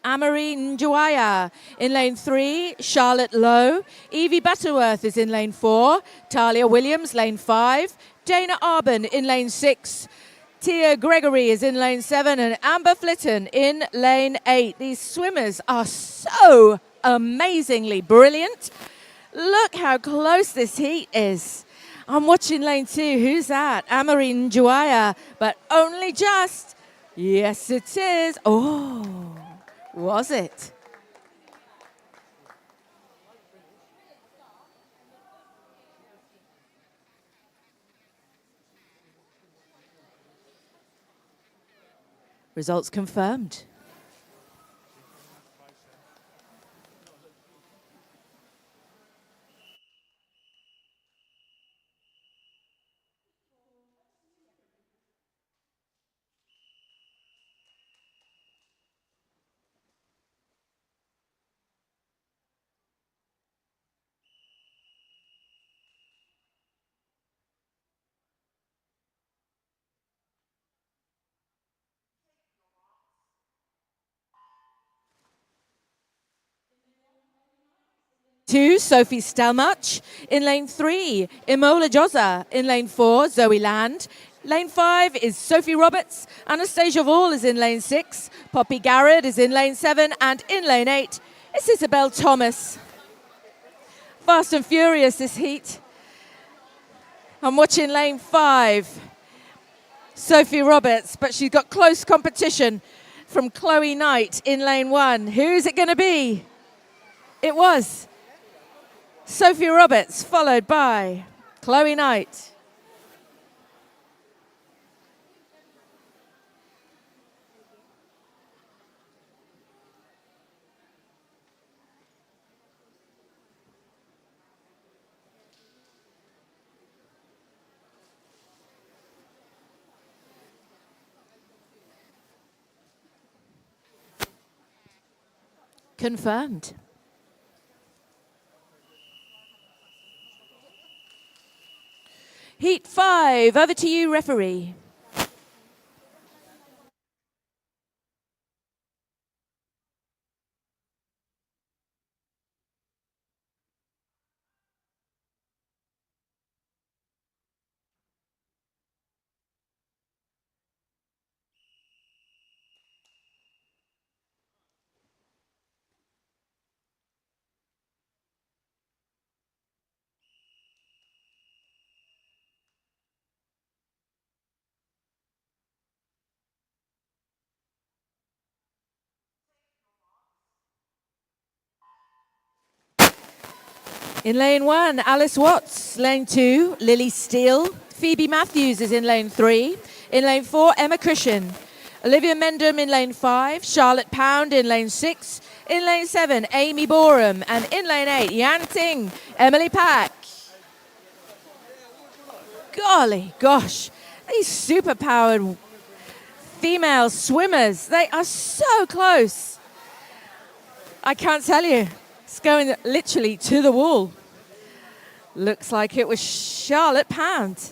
Amory Njwaya. In lane 3, Charlotte Lowe. Evie Butterworth is in lane 4. Talia Williams, lane 5. Dana Arbon in lane 6. Tia Gregory is in lane 7. And Amber Flitton in lane 8. These swimmers are so amazingly brilliant. Look how close this heat is. I'm watching lane 2. Who's that? Amory Njwaya. But only just. Yes, it is. Oh. Was it? Results confirmed. Two, Sophie Stelmach. In lane 3, Imola Joza. In lane 4, Zoe Land. Lane 5 is Sophie Roberts. Anastasia Vall is in lane 6. Poppy Garrett is in lane 7. And in lane 8, it's Isabel Thomas. Fast and furious this heat. I'm watching lane 5, Sophie Roberts, but she's got close competition from Chloe Knight in lane 1. Who's it going to be? It was Sophie Roberts, followed by Chloe Knight. Confirmed. Heat 5, over to you, referee. In lane 1, Alice Watts. Lane 2, Lily Steele. Phoebe Matthews is in lane 3. In lane 4, Emma Cushion. Olivia Mendham in lane 5. Charlotte Pound in lane 6. In lane 7, Amy Boreham. And in lane 8, Yan Ting, Emily Pack. Golly gosh, these super-powered female swimmers, they are so close. I can't tell you. It's going literally to the wall. Looks like it was Charlotte Pound.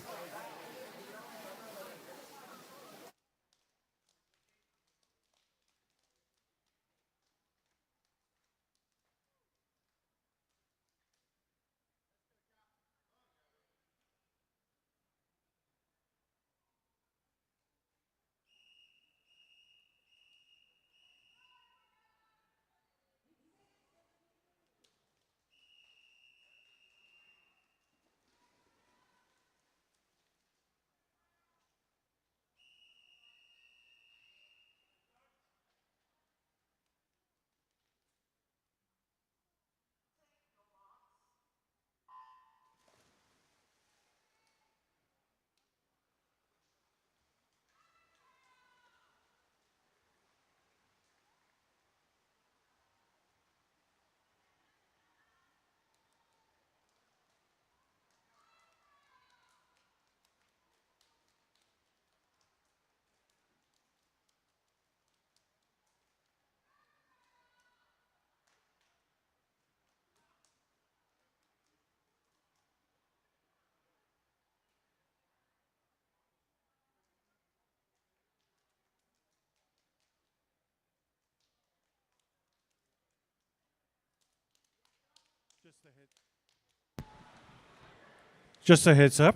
Just a heads up,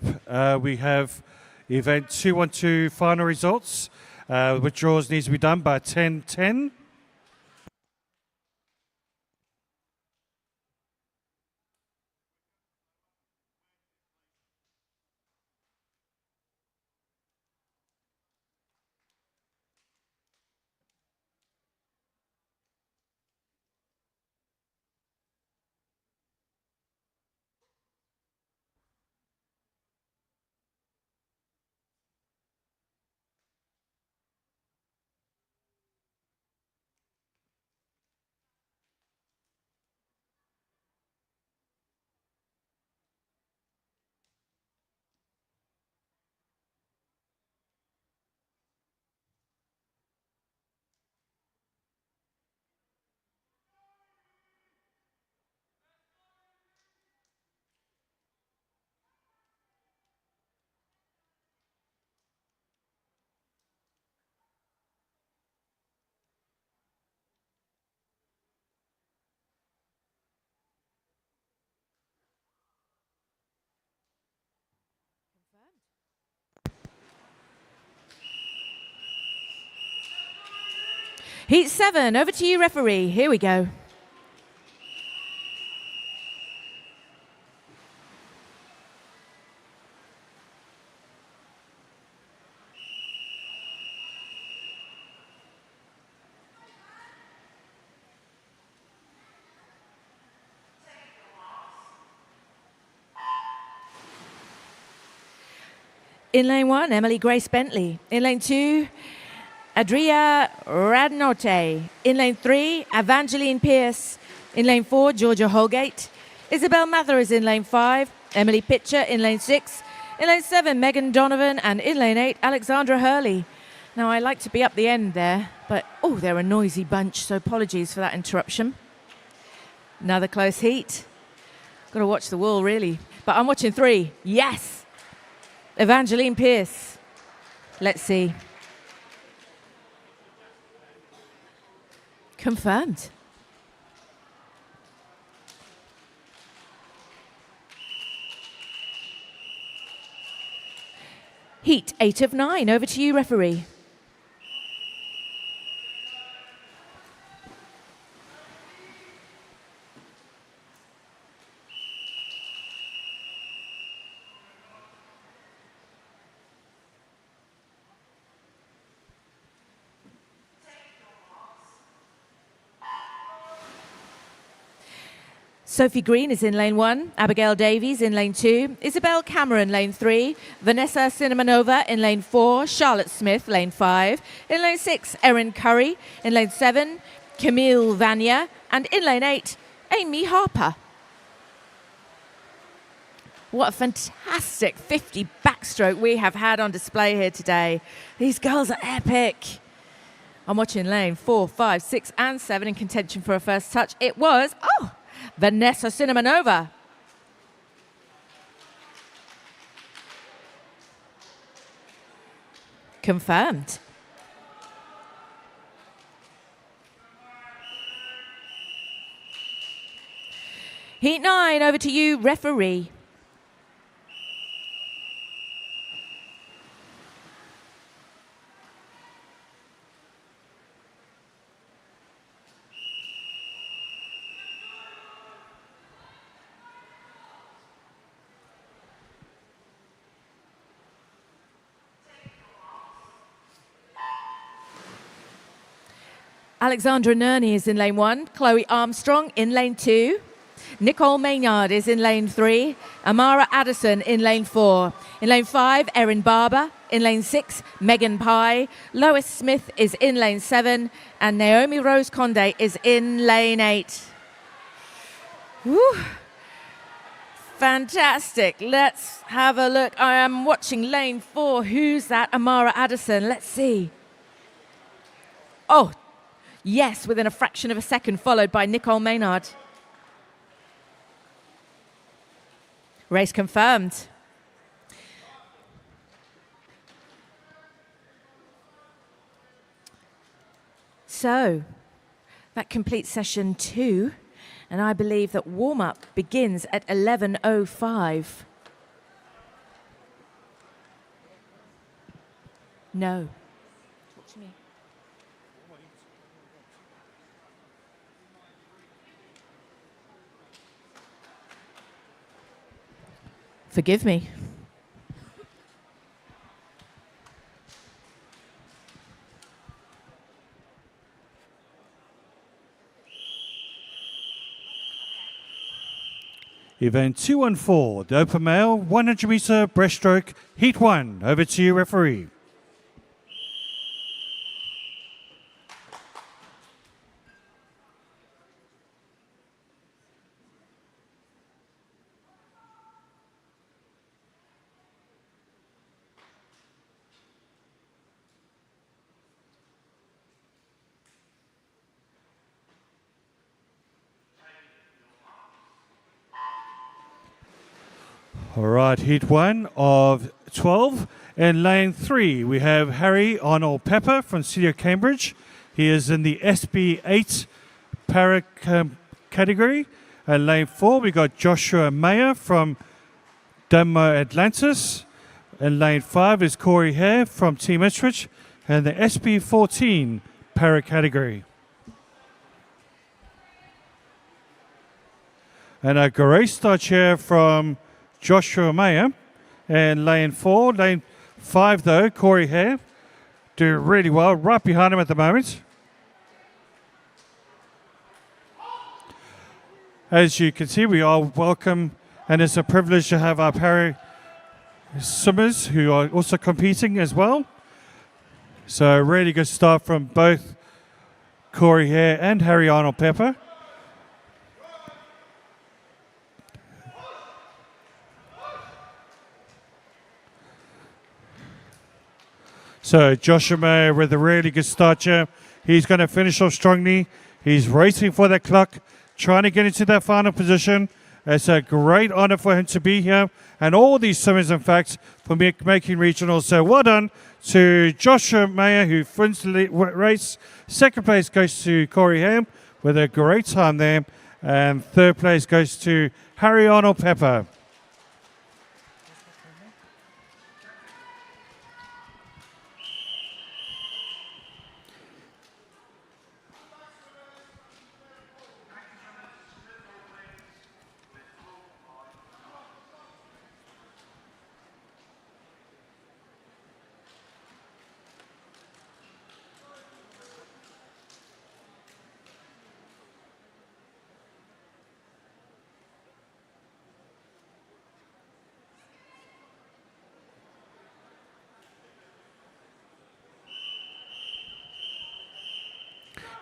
we have event 212 final results. Withdrawals needs to be done by 10:10. Heat 7, over to you, referee. Here we go. In lane 1, Emily Grace Bentley. In lane 2, Adria Radnote. In lane 3, Evangeline Pierce. In lane 4, Georgia Holgate. Isabel Mather is in lane 5. Emily Pitcher in lane 6. In lane 7, Megan Donovan. And in lane 8, Alexandra Hurley. Now, I like to be up the end there, but, oh, they're a noisy bunch, so apologies for that interruption. Another close heat. Got to watch the wall, really. But I'm watching 3. Yes! Evangeline Pierce. Let's see. Confirmed. Heat 8 of 9. Over to you, referee. Sophie Green is in lane 1, Abigail Davies in lane 2, Isabel Cameron lane 3, Vanessa Cinnamонova in lane 4, Charlotte Smith lane 5, in lane 6, Erin Curry, in lane 7, Camille Vanya, and in lane 8, Amy Harper. What a fantastic 50 backstroke we have had on display here today. These girls are epic. I'm watching lane 4, 5, 6, and 7 in contention for a first touch. It was, Vanessa Cinnamонova. Confirmed. Heat 9, over to you, referee. Alexandra Nerney is in lane 1, Chloe Armstrong in lane 2, Nicole Maynard is in lane 3, Amara Addison in lane 4, in lane 5, Erin Barber, in lane 6, Megan Pye, Lois Smith is in lane 7, and Naomi Rose Conde is in lane 8. Woo. Fantastic. Let's have a look. I am watching lane 4. Who's that? Amara Addison. Let's see. Oh, yes, within a fraction of a second, followed by Nicole Maynard. Race confirmed. So, that completes session 2. And I believe that warm-up begins at 11:05. No. Talk to me. Forgive me. Event 214, the open male 100 meter breaststroke, heat 1. Over to you, referee. All right, heat 1 of 12. In lane 3, we have Harry Arnold Pepper from City of Cambridge. He is in the SB8 para category. In lane 4, we got Joshua Mayer from Demo Atlantis. In lane 5 is Corey Hare from Team Ipswich and the SB14 para category. And a great start here from Joshua Mayer. And lane 4, lane 5 though, Corey Hare, doing really well, right behind him at the moment. As you can see, we are welcome, and it's a privilege to have our para swimmers who are also competing as well. So a really good start from both Corey Hare and Harry Arnold Pepper. So Joshua Mayer with a really good start here. He's going to finish off strongly. He's racing for that clock, trying to get into that final position. It's a great honor for him to be here, and all these swimmers, in fact, for making regionals. So well done to Joshua Mayer, who wins the race. Second place goes to Corey Ham with a great time there, and third place goes to Harry Arnold Pepper.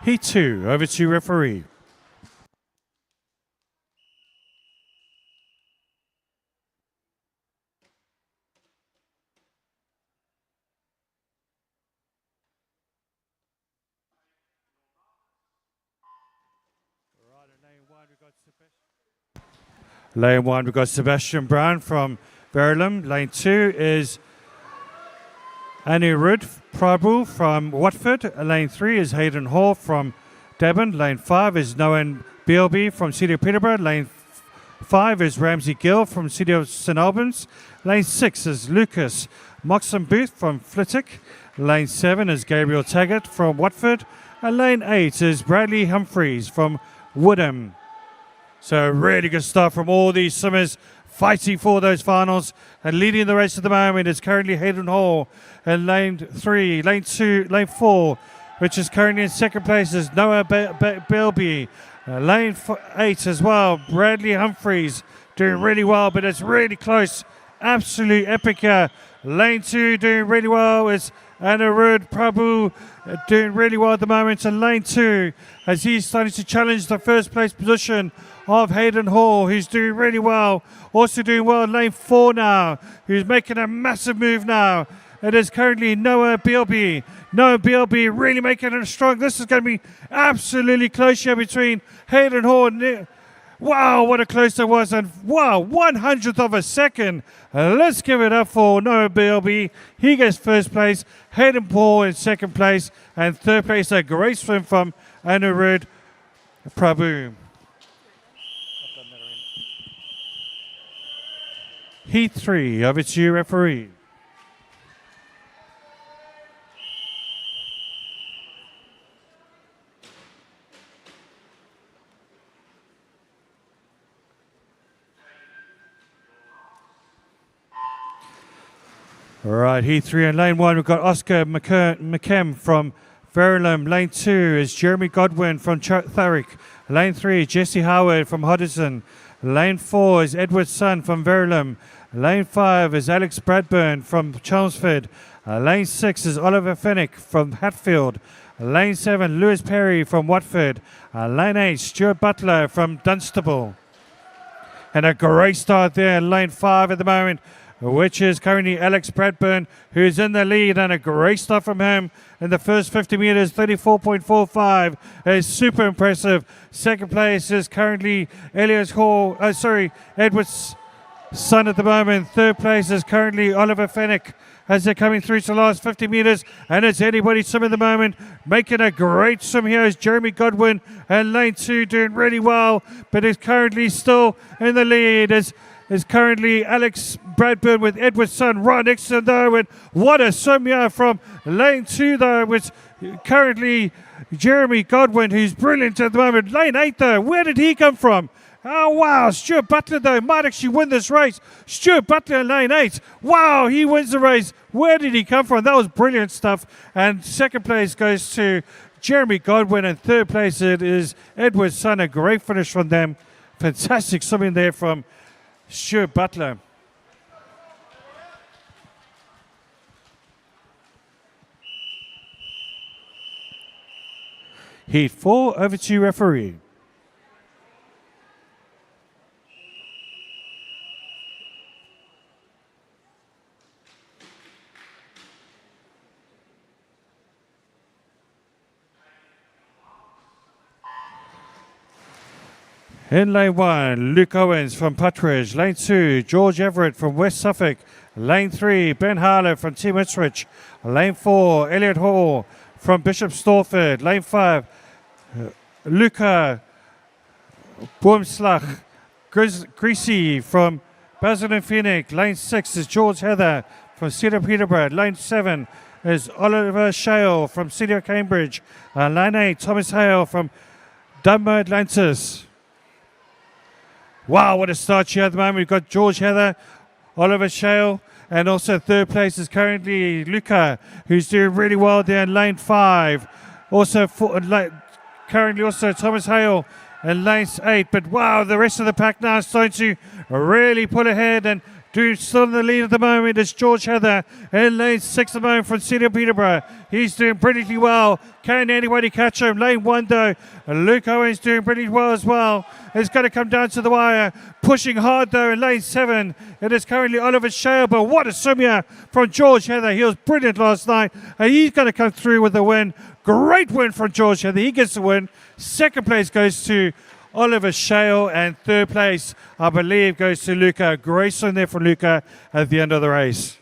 Heat 2, over to referee. Lane 1, we've got Sebastian Brown from Verulam. Lane 2 is Anirudh Prabhu from Watford. Lane 3 is Hayden Hall from Devon. Lane 5 is Noan BLB from City of Peterborough. Lane 5 is Ramsey Gill from City of St Albans. Lane 6 is Lucas Moxon Booth from Flitwick. Lane 7 is Gabriel Taggart from Watford. And lane 8 is Bradley Humphreys from Woodham. So really good start from all these swimmers fighting for those finals, and leading the race at the moment is currently Hayden Hall. And lane 3, lane 2, lane 4, which is currently in second place, is Noah Belby. Lane 8 as well, Bradley Humphreys doing really well, but it's really close. Absolute epic here. Lane 2 doing really well is Anirudh Prabhu doing really well at the moment. And lane 2, as he's starting to challenge the first place position of Hayden Hall, who's doing really well. Also doing well in lane 4 now, who's making a massive move now. It is currently Noah BLB. Noah BLB really making it strong. This is going to be absolutely close here between Hayden Hall and... Wow, what a close that was. And wow, 100th of a second. Let's give it up for Noah BLB. He gets first place. Hayden Paul in second place. And third place, a great swim from Anirudh Prabhu. Heat 3, over to you, referee. All right, Heat 3 in lane 1, we've got Oscar McKem from Verulam. Lane 2 is Jeremy Godwin from Thurrock. Lane 3, Jesse Howard from Hoddesdon. Lane 4 is Edward Sun from Verulam. Lane 5 is Alex Bradburn from Chelmsford. Lane 6 is Oliver Fennick from Hatfield. Lane 7, Lewis Perry from Watford. Lane 8, Stuart Butler from Dunstable. And a great start there in lane 5 at the moment, which is currently Alex Bradburn, who's in the lead, and a great start from him in the first 50 meters, 34.45 is super impressive. Second place is currently Edward's Son at the moment. Third place is currently Oliver Fennick as they're coming through to the last 50 meters, and it's anybody's swim at the moment. Making a great swim here is Jeremy Godwin, and lane 2 doing really well, but is currently still in the lead is currently Alex Bradburn with Edward Son right next to him though. And what a swim here from lane 2 though, with currently Jeremy Godwin, who's brilliant at the moment. Lane 8 though, where did he come from? Oh wow, Stuart Butler though might actually win this race. Stuart Butler in lane 8. Wow, he wins the race. Where did he come from? That was brilliant stuff. And second place goes to Jeremy Godwin, and third place it is Edward Son. A great finish from them. Fantastic swimming there from Stuart Butler. Heat 4, over to you, referee. In lane 1, Luke Owens from Puttridge. Lane 2, George Everett from West Suffolk. Lane 3, Ben Harlow from Team Ipswich. Lane 4, Elliot Hall from Bishop Stortford. Lane 5, Luca Boomslach Greasy from Basildon Phoenix. Lane 6 is George Heather from Cedar Peterborough. Lane 7 is Oliver Shale from Cedar Cambridge. Lane 8, Thomas Hale from Dunbar Atlantis. Wow, what a start here at the moment. We've got George Heather, Oliver Shale, and also third place is currently Luca, who's doing really well there in lane 5. Also, currently also Thomas Hale in lane 8. But wow, the rest of the pack now is starting to really pull ahead, and still in the lead at the moment is George Heather in lane 6 at the moment from Cedar Peterborough. He's doing brilliantly well. Can anybody catch him? Lane 1 though, Luke Owens doing brilliantly well as well. It's going to come down to the wire. Pushing hard though in lane 7. It is currently Oliver Shale, but what a swim here from George Heather. He was brilliant last night, and he's going to come through with the win. Great win from George Heather. He gets the win. Second place goes to Oliver Shale, and third place, I believe, goes to Luca. Great swim there for Luca at the end of the race.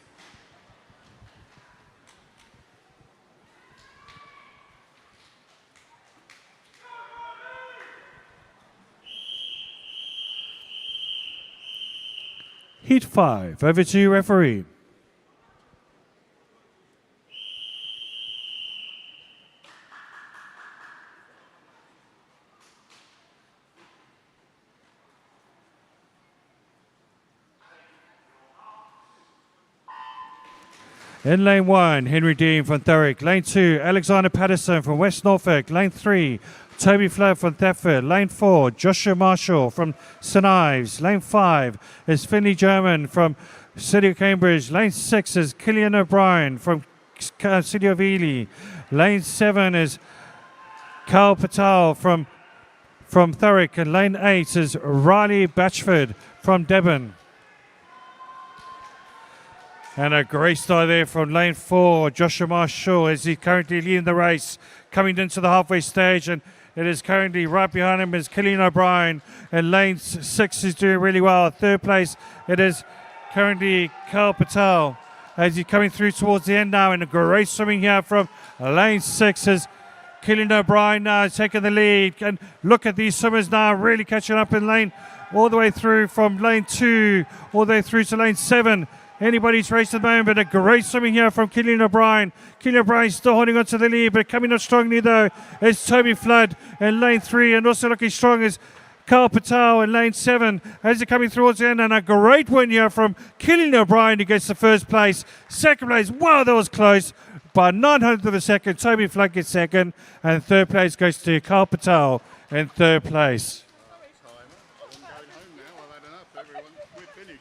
Heat 5, over to you, referee. In lane 1, Henry Dean from Thurrock. Lane 2, Alexander Patterson from West Norfolk. Lane 3, Toby Flood from Thetford. Lane 4, Joshua Marshall from St Ives. Lane 5 is Finley German from City of Cambridge. Lane 6 is Killian O'Brien from City of Ely. Lane 7 is Carl Patel from Thurrock. And lane 8 is Riley Batchford from Devon. And a great start there from lane 4, Joshua Marshall, as he's currently leading the race, coming into the halfway stage. And it is currently right behind him is Killian O'Brien. And lane 6 is doing really well. Third place, it is currently Carl Patel, as he's coming through towards the end now. And a great swimming here from lane 6 is Killian O'Brien now taking the lead. And look at these swimmers now really catching up in lane all the way through from lane 2, all the way through to lane 7. Anybody's race at the moment, but a great swimming here from Killian O'Brien. Killian O'Brien still holding on to the lead, but coming up strongly though is Toby Flood in lane 3, and also looking strong is Carl Patel in lane 7 as they're coming towards the end, and a great win here from Killian O'Brien who gets the first place. Second place, wow, that was close. By 900th of a second, Toby Flood gets second, and third place goes to Carl Patel in third place. I'm going home now. I've had enough, everyone. We're finished.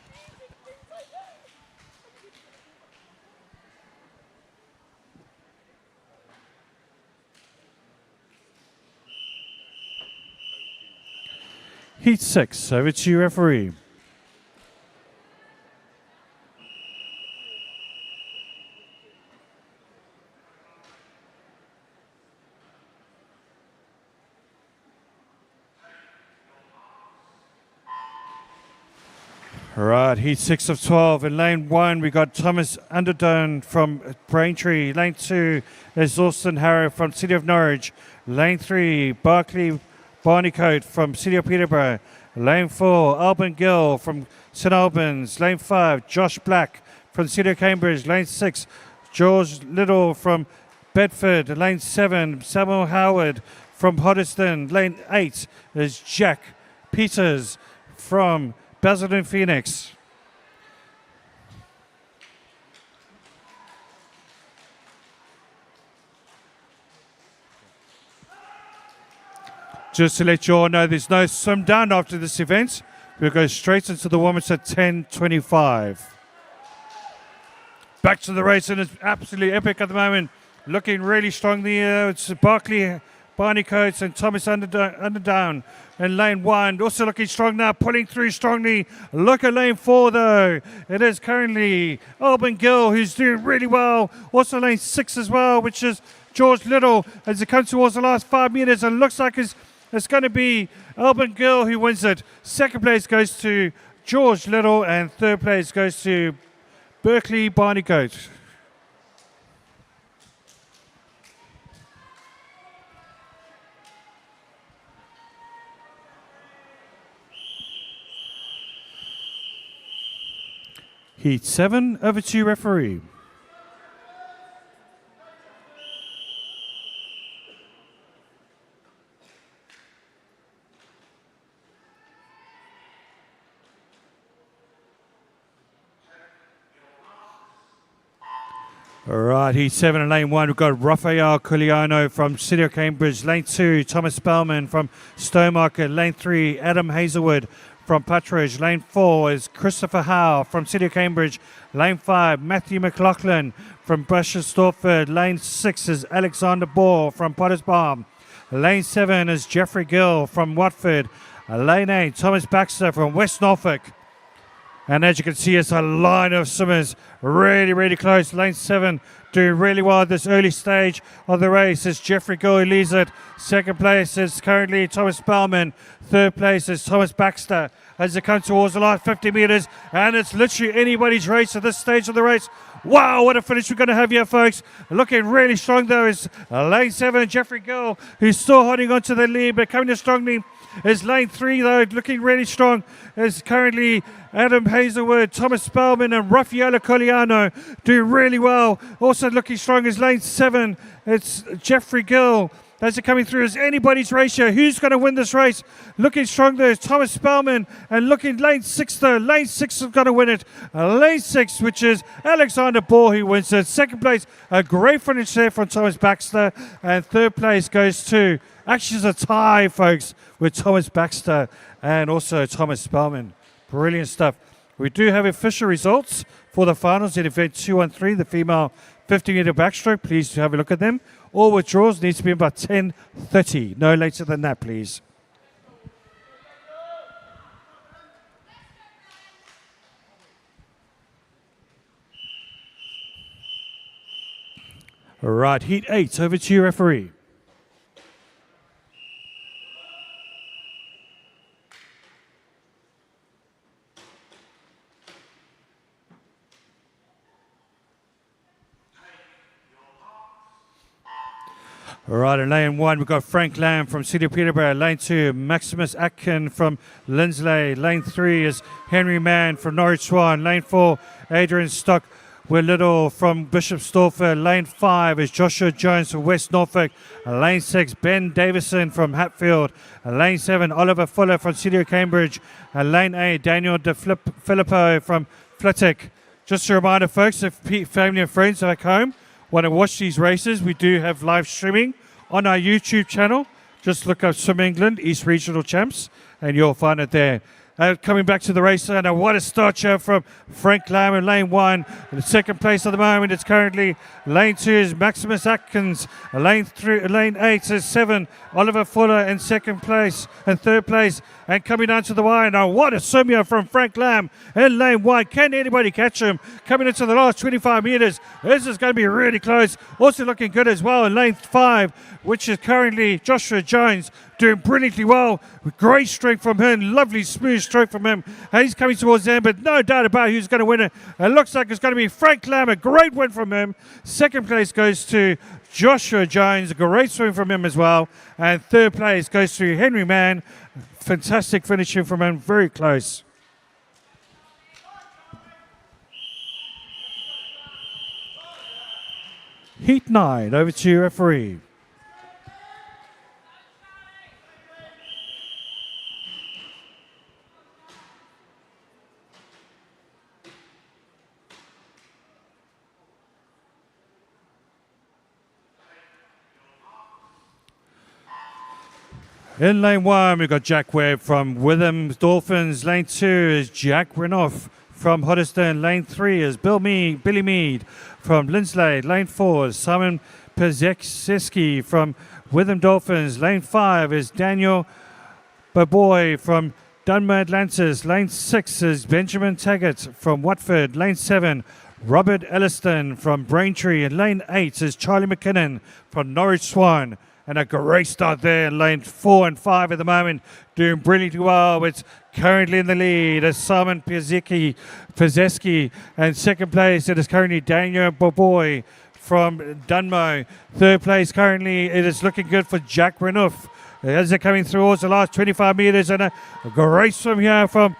Heat 6, over to you, referee. All right, heat 6 of 12. In lane 1, we got Thomas Underdone from Braintree. Lane 2 is Austin Harrow from City of Norwich. Lane 3, Barclay Barneycoat from City of Peterborough. Lane 4, Alban Gill from St Albans. Lane 5, Josh Black from City of Cambridge. Lane 6, George Little from Bedford. Lane 7, Samuel Howard from Hoddesdon. Lane 8 is Jack Peters from Basildon Phoenix. Just to let you all know, there's no swim down after this event. We'll go straight into the warm-ups at 10:25. Back to the race, and it's absolutely epic at the moment. Looking really strong there. It's Barclay Barneycoats and Thomas Underdown in lane 1. Also looking strong now, pulling through strongly. Look at lane 4 though. It is currently Alban Gill who's doing really well. Also lane 6 as well, which is George Little as it comes towards the last 5 meters, and looks like it's going to be Alban Gill who wins it. Second place goes to George Little, and third place goes to Berkeley Barneycoat. Heat 7, over to you, referee. All right, Heat 7 in lane 1. We've got Rafael Culiano from City of Cambridge. Lane 2, Thomas Spellman from Stowmarket. Lane 3, Adam Hazelwood from Patridge. Lane 4 is Christopher Howe from City of Cambridge. Lane 5, Matthew McLaughlin from Brushes Stortford. Lane 6 is Alexander Ball from Potters Bar. Lane 7 is Jeffrey Gill from Watford. Lane 8, Thomas Baxter from West Norfolk. And as you can see, it's a line of swimmers really, really close. Lane 7 doing really well at this early stage of the race. It's Jeffrey Gill who leads it. Second place is currently Thomas Spellman. Third place is Thomas Baxter as they come towards the last 50 meters. And it's literally anybody's race at this stage of the race. Wow, what a finish we're going to have here, folks. Looking really strong, though, is lane 7, Jeffrey Gill, who's still holding on to the lead, but coming in strongly is lane 3, though, looking really strong, is currently Adam Hazelwood, Thomas Spellman, and Raffaele Coliano doing really well. Also looking strong is lane 7. It's Jeffrey Gill. As they're coming through, is anybody's race here. Who's going to win this race? Looking strong there is Thomas Spellman, and looking lane 6 though. Lane 6 is going to win it. Lane 6, which is Alexander Ball, who wins it. Second place, a great finish there from Thomas Baxter, and third place goes to, actually it's a tie, folks, with Thomas Baxter and also Thomas Spellman. Brilliant stuff. We do have official results for the finals in event 213, the female 50-meter backstroke. Please have a look at them. All withdrawals needs to be about 10:30. No later than that, please. All right, heat 8. Over to you, referee. All right, in lane 1, we've got Frank Lamb from City of Peterborough. Lane 2, Maximus Atkin from Lindsley. Lane 3 is Henry Mann from Norwich Swan. Lane 4, Adrian Stock Little from Bishop Stortford. Lane 5 is Joshua Jones from West Norfolk. Lane 6, Ben Davison from Hatfield. Lane 7, Oliver Fuller from City of Cambridge. Lane 8, Daniel De Filippo from Flitwick. Just a reminder, folks, if family and friends back home want to watch these races, we do have live streaming on our YouTube channel. Just look up Swim England East Regional Champs and you'll find it there. Coming back to the race, and what a start here from Frank Lamb in lane 1. In second place at the moment, it's currently lane 2 is Maximus Atkins. Lane 8 is 7, Oliver Fuller in second place and third place. And coming down to the wire now, what a swim here from Frank Lamb in lane 1. Can anybody catch him? Coming into the last 25 meters. This is going to be really close. Also looking good as well in lane 5, which is currently Joshua Jones, doing brilliantly well. Great strength from him. Lovely smooth stroke from him. And he's coming towards the end, but no doubt about who's going to win it. It looks like it's going to be Frank Lamb. A great win from him. Second place goes to Joshua Jones. A great swing from him as well. And third place goes to Henry Mann. Fantastic finishing from him. Very close. Heat 9. Over to you, referee. In lane 1, we've got Jack Webb from Witham Dolphins. Lane 2 is Jack Renoff from Hoddesdon. Lane 3 is Billy Mead from Lindsley. Lane 4 is Simon Pezekseski from Witham Dolphins. Lane 5 is Daniel Baboy from Dunmer Atlantis. Lane 6 is Benjamin Taggart from Watford. Lane 7, Robert Elliston from Braintree. And lane 8 is Charlie McKinnon from Norwich Swan. And a great start there in lane 4 and 5 at the moment. Doing brilliantly well. It's currently in the lead as Simon Pezekseski. And second place, it is currently Daniel Boboy from Dunmo. Third place currently, it is looking good for Jack Renouf. As they're coming through towards the last 25 meters. And a great swim here from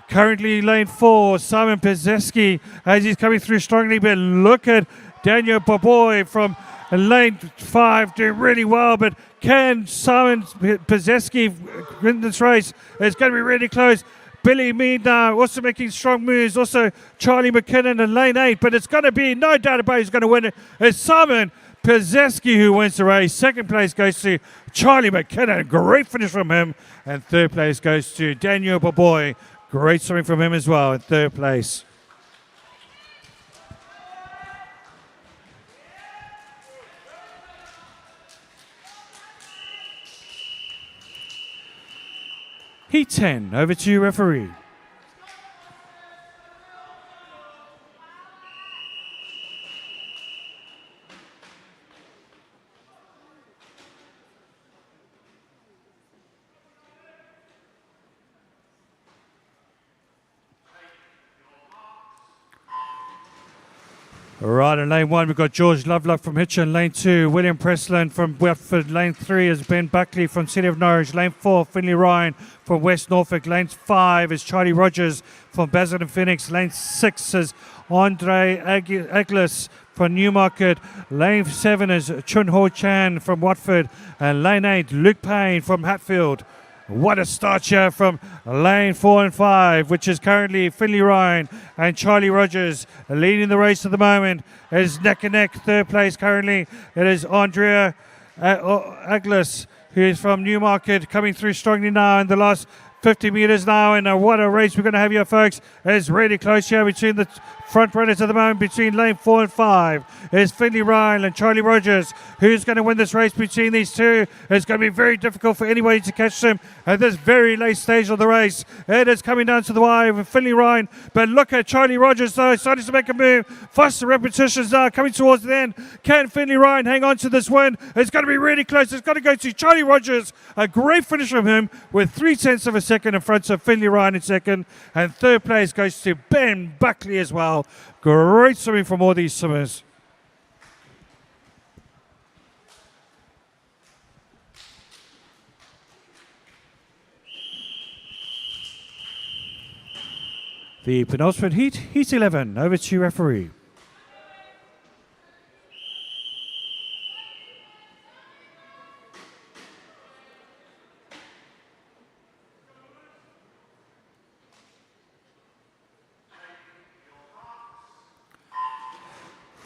currently lane 4, Simon Pezekseski, as he's coming through strongly. But look at Daniel Boboy from lane 5 doing really well, but can Simon Pezekseski win this race? It's going to be really close. Billy Mead now also making strong moves. Also Charlie McKinnon in lane 8, but it's going to be no doubt about who's going to win it. It's Simon Pezekseski who wins the race. Second place goes to Charlie McKinnon. Great finish from him. And third place goes to Daniel Boboy. Great swimming from him as well in third place. Heat 10, over to you, referee. All right, in lane 1, we've got George Lovelock from Hitchin. Lane 2, William Presland from Watford. Lane 3 is Ben Buckley from City of Norwich. Lane 4, Finley Ryan from West Norfolk. Lane 5 is Charlie Rogers from Basildon Phoenix. Lane 6 is Andre Aglis from Newmarket. Lane 7 is Chun Ho Chan from Watford. And lane 8, Luke Payne from Hatfield. What a start here from lane 4 and 5, which is currently Finley Ryan and Charlie Rogers leading the race at the moment. It is neck and neck. Third place currently, it is Andrea Aglis, who is from Newmarket, coming through strongly now in the last 50 meters now. And what a race we're going to have here, folks. It's really close here between the front runners at the moment, between lane 4 and 5. It's Finley Ryan and Charlie Rogers. Who's going to win this race between these two? It's going to be very difficult for anybody to catch them at this very late stage of the race. It is coming down to the wire with Finley Ryan. But look at Charlie Rogers, though, starting to make a move. Faster repetitions now coming towards the end. Can Finley Ryan hang on to this win? It's going to be really close. It's going to go to Charlie Rogers. A great finish from him with 0.3 of a second in front of Finley Ryan in second. And third place goes to Ben Buckley as well. Great swimming from all these swimmers. The penultimate heat, Heat 11. Over to you, referee.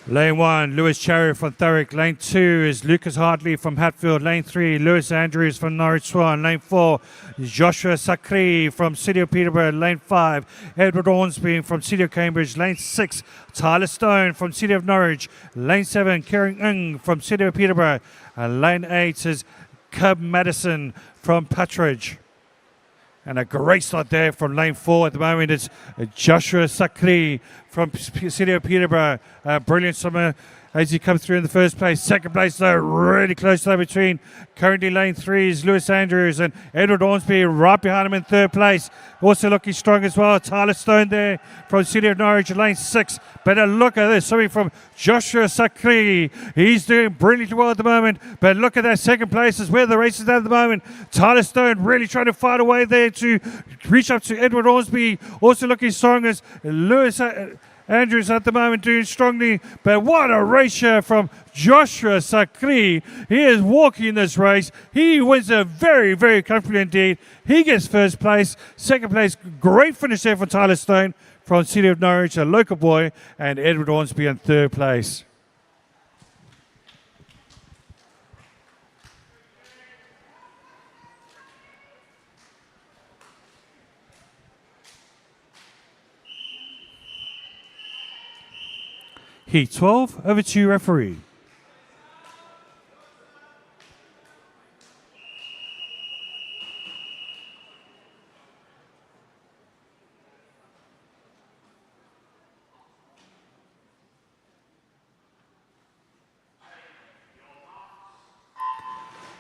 Lane 1, Lewis Cherry from Thurrock. Lane 2 is Lucas Hartley from Hatfield. Lane 3, Lewis Andrews from Norwich Swan. Lane 4, Joshua Sakri from City of Peterborough. Lane 5, Edward Ormsby from City of Cambridge. Lane 6, Tyler Stone from City of Norwich. Lane 7, Kieran Ng from City of Peterborough. And Lane 8 is Cub Madison from Patridge. And a great start there from lane 4 at the moment. It's Joshua Sakri from City of Peterborough. Brilliant summer as he comes through in the first place. Second place, though, really close though between. Currently lane 3 is Lewis Andrews and Edward Ormsby right behind him in third place. Also looking strong as well. Tyler Stone there from City of Norwich, lane 6. But a look at this, something from Joshua Sakri. He's doing brilliantly well at the moment. But look at that second place is where the race is at the moment. Tyler Stone really trying to fight away there to reach up to Edward Ormsby. Also looking strong as Lewis Andrews at the moment doing strongly, but what a race here from Joshua Sakri. He is walking this race. He wins it very, very comfortably indeed. He gets first place. Second place, great finish there for Tyler Stone from City of Norwich, a local boy, and Edward Ormsby in third place. Heat 12, over to you, referee.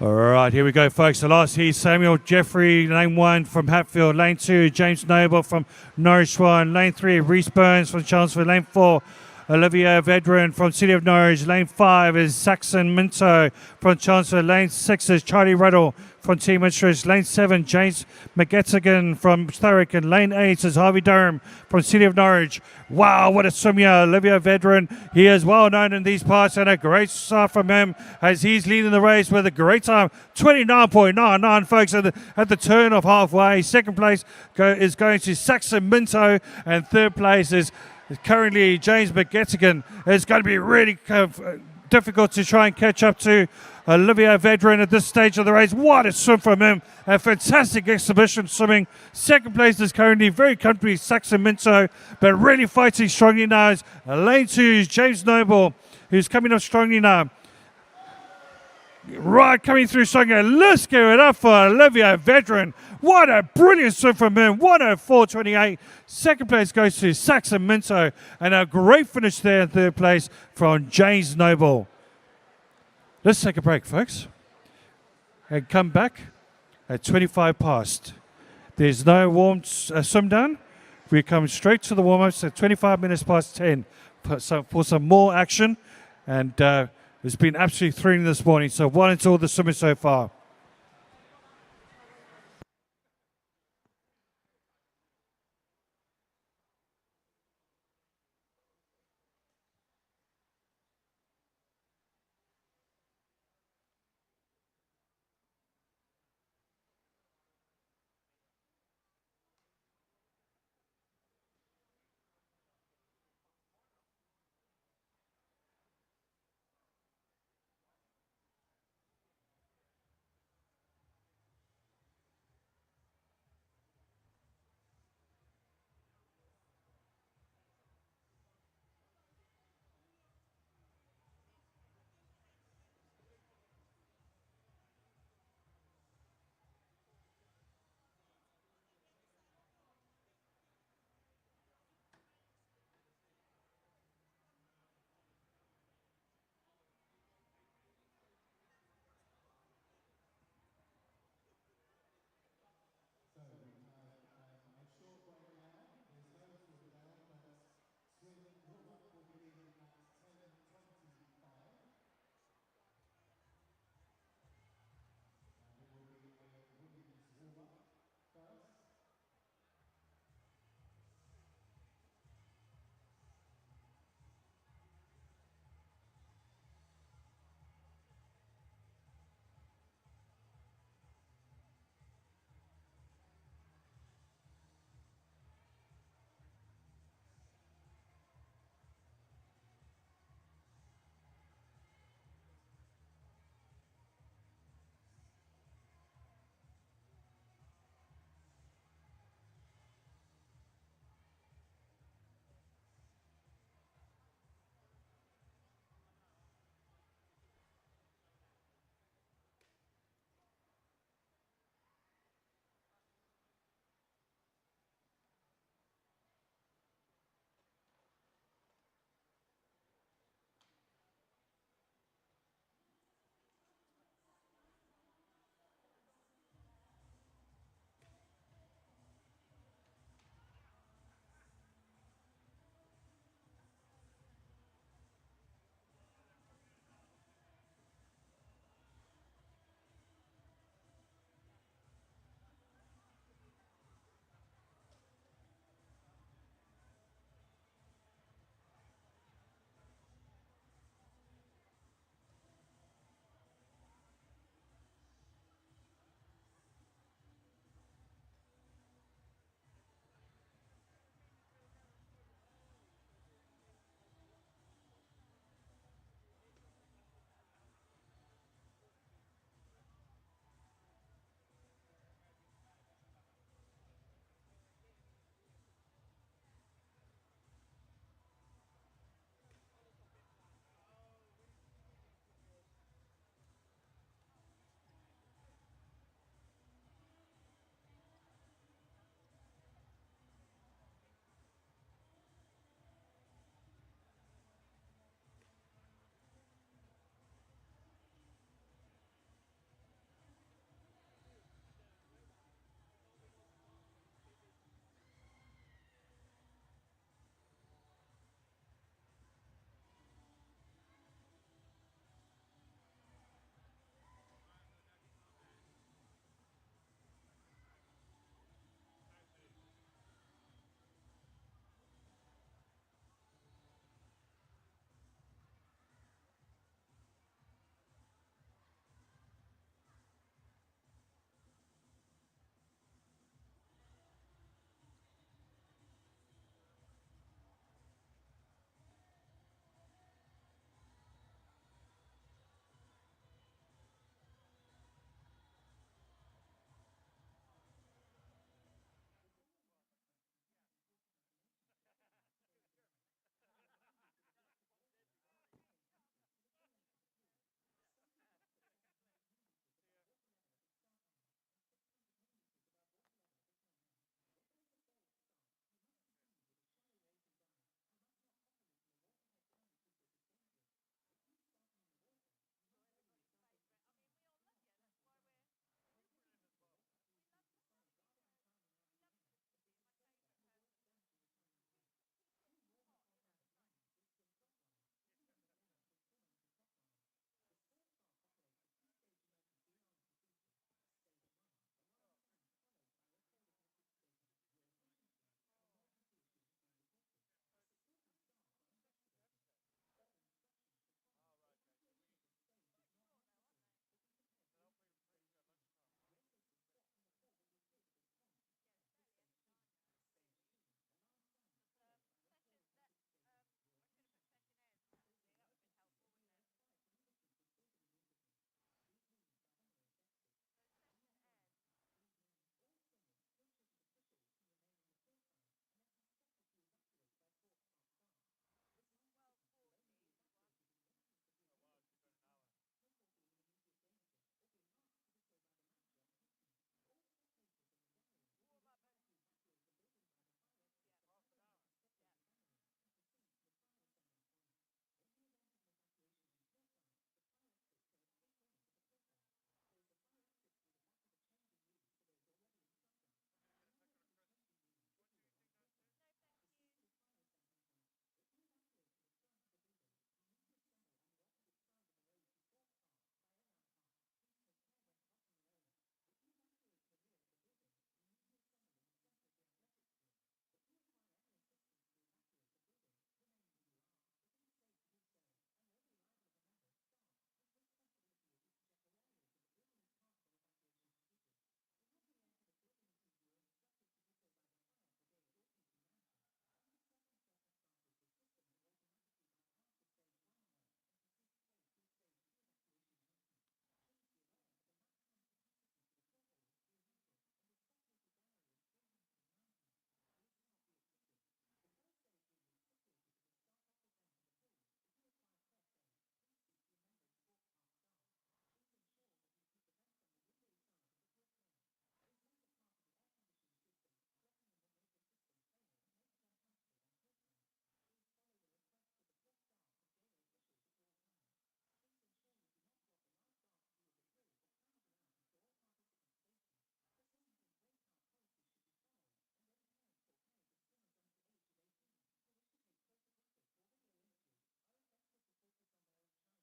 All right, here we go, folks. The last heat, Samuel Jeffrey, lane 1 from Hatfield. Lane 2, James Noble from Norwich Swan. Lane 3, Reese Burns from Chelmsford. Lane 4, Olivia Vedran from City of Norwich. Lane 5 is Saxon Minto from Chelmsford. Lane 6 is Charlie Ruddle from Team Ipswich. Lane 7, James McGettigan from Thurrock. And Lane 8 is Harvey Durham from City of Norwich. Wow, what a swim here. Olivia Vedran, he is well known in these parts, and a great start from him as he's leading the race with a great time. 29.99, folks, at the turn of halfway. Second place is going to Saxon Minto, and third place is currently James McGettigan. It's going to be really difficult to try and catch up to Olivia Vedran at this stage of the race. What a swim from him. A fantastic exhibition swimming. Second place is currently very comfortably Saxon Minto, but really fighting strongly now is lane 2 is James Noble, who's coming up strongly now. Right, coming through strongly. Let's give it up for Olivia Vedran. What a brilliant swim from him. 104.28. Second place goes to Saxon Minto, and a great finish there in third place from James Noble. Let's take a break, folks, and come back at 25 past. There's no warm swim down. We come straight to the warm-ups at 25 minutes past 10 for some more action. And it's been absolutely thrilling this morning. So well into all the swimming so far.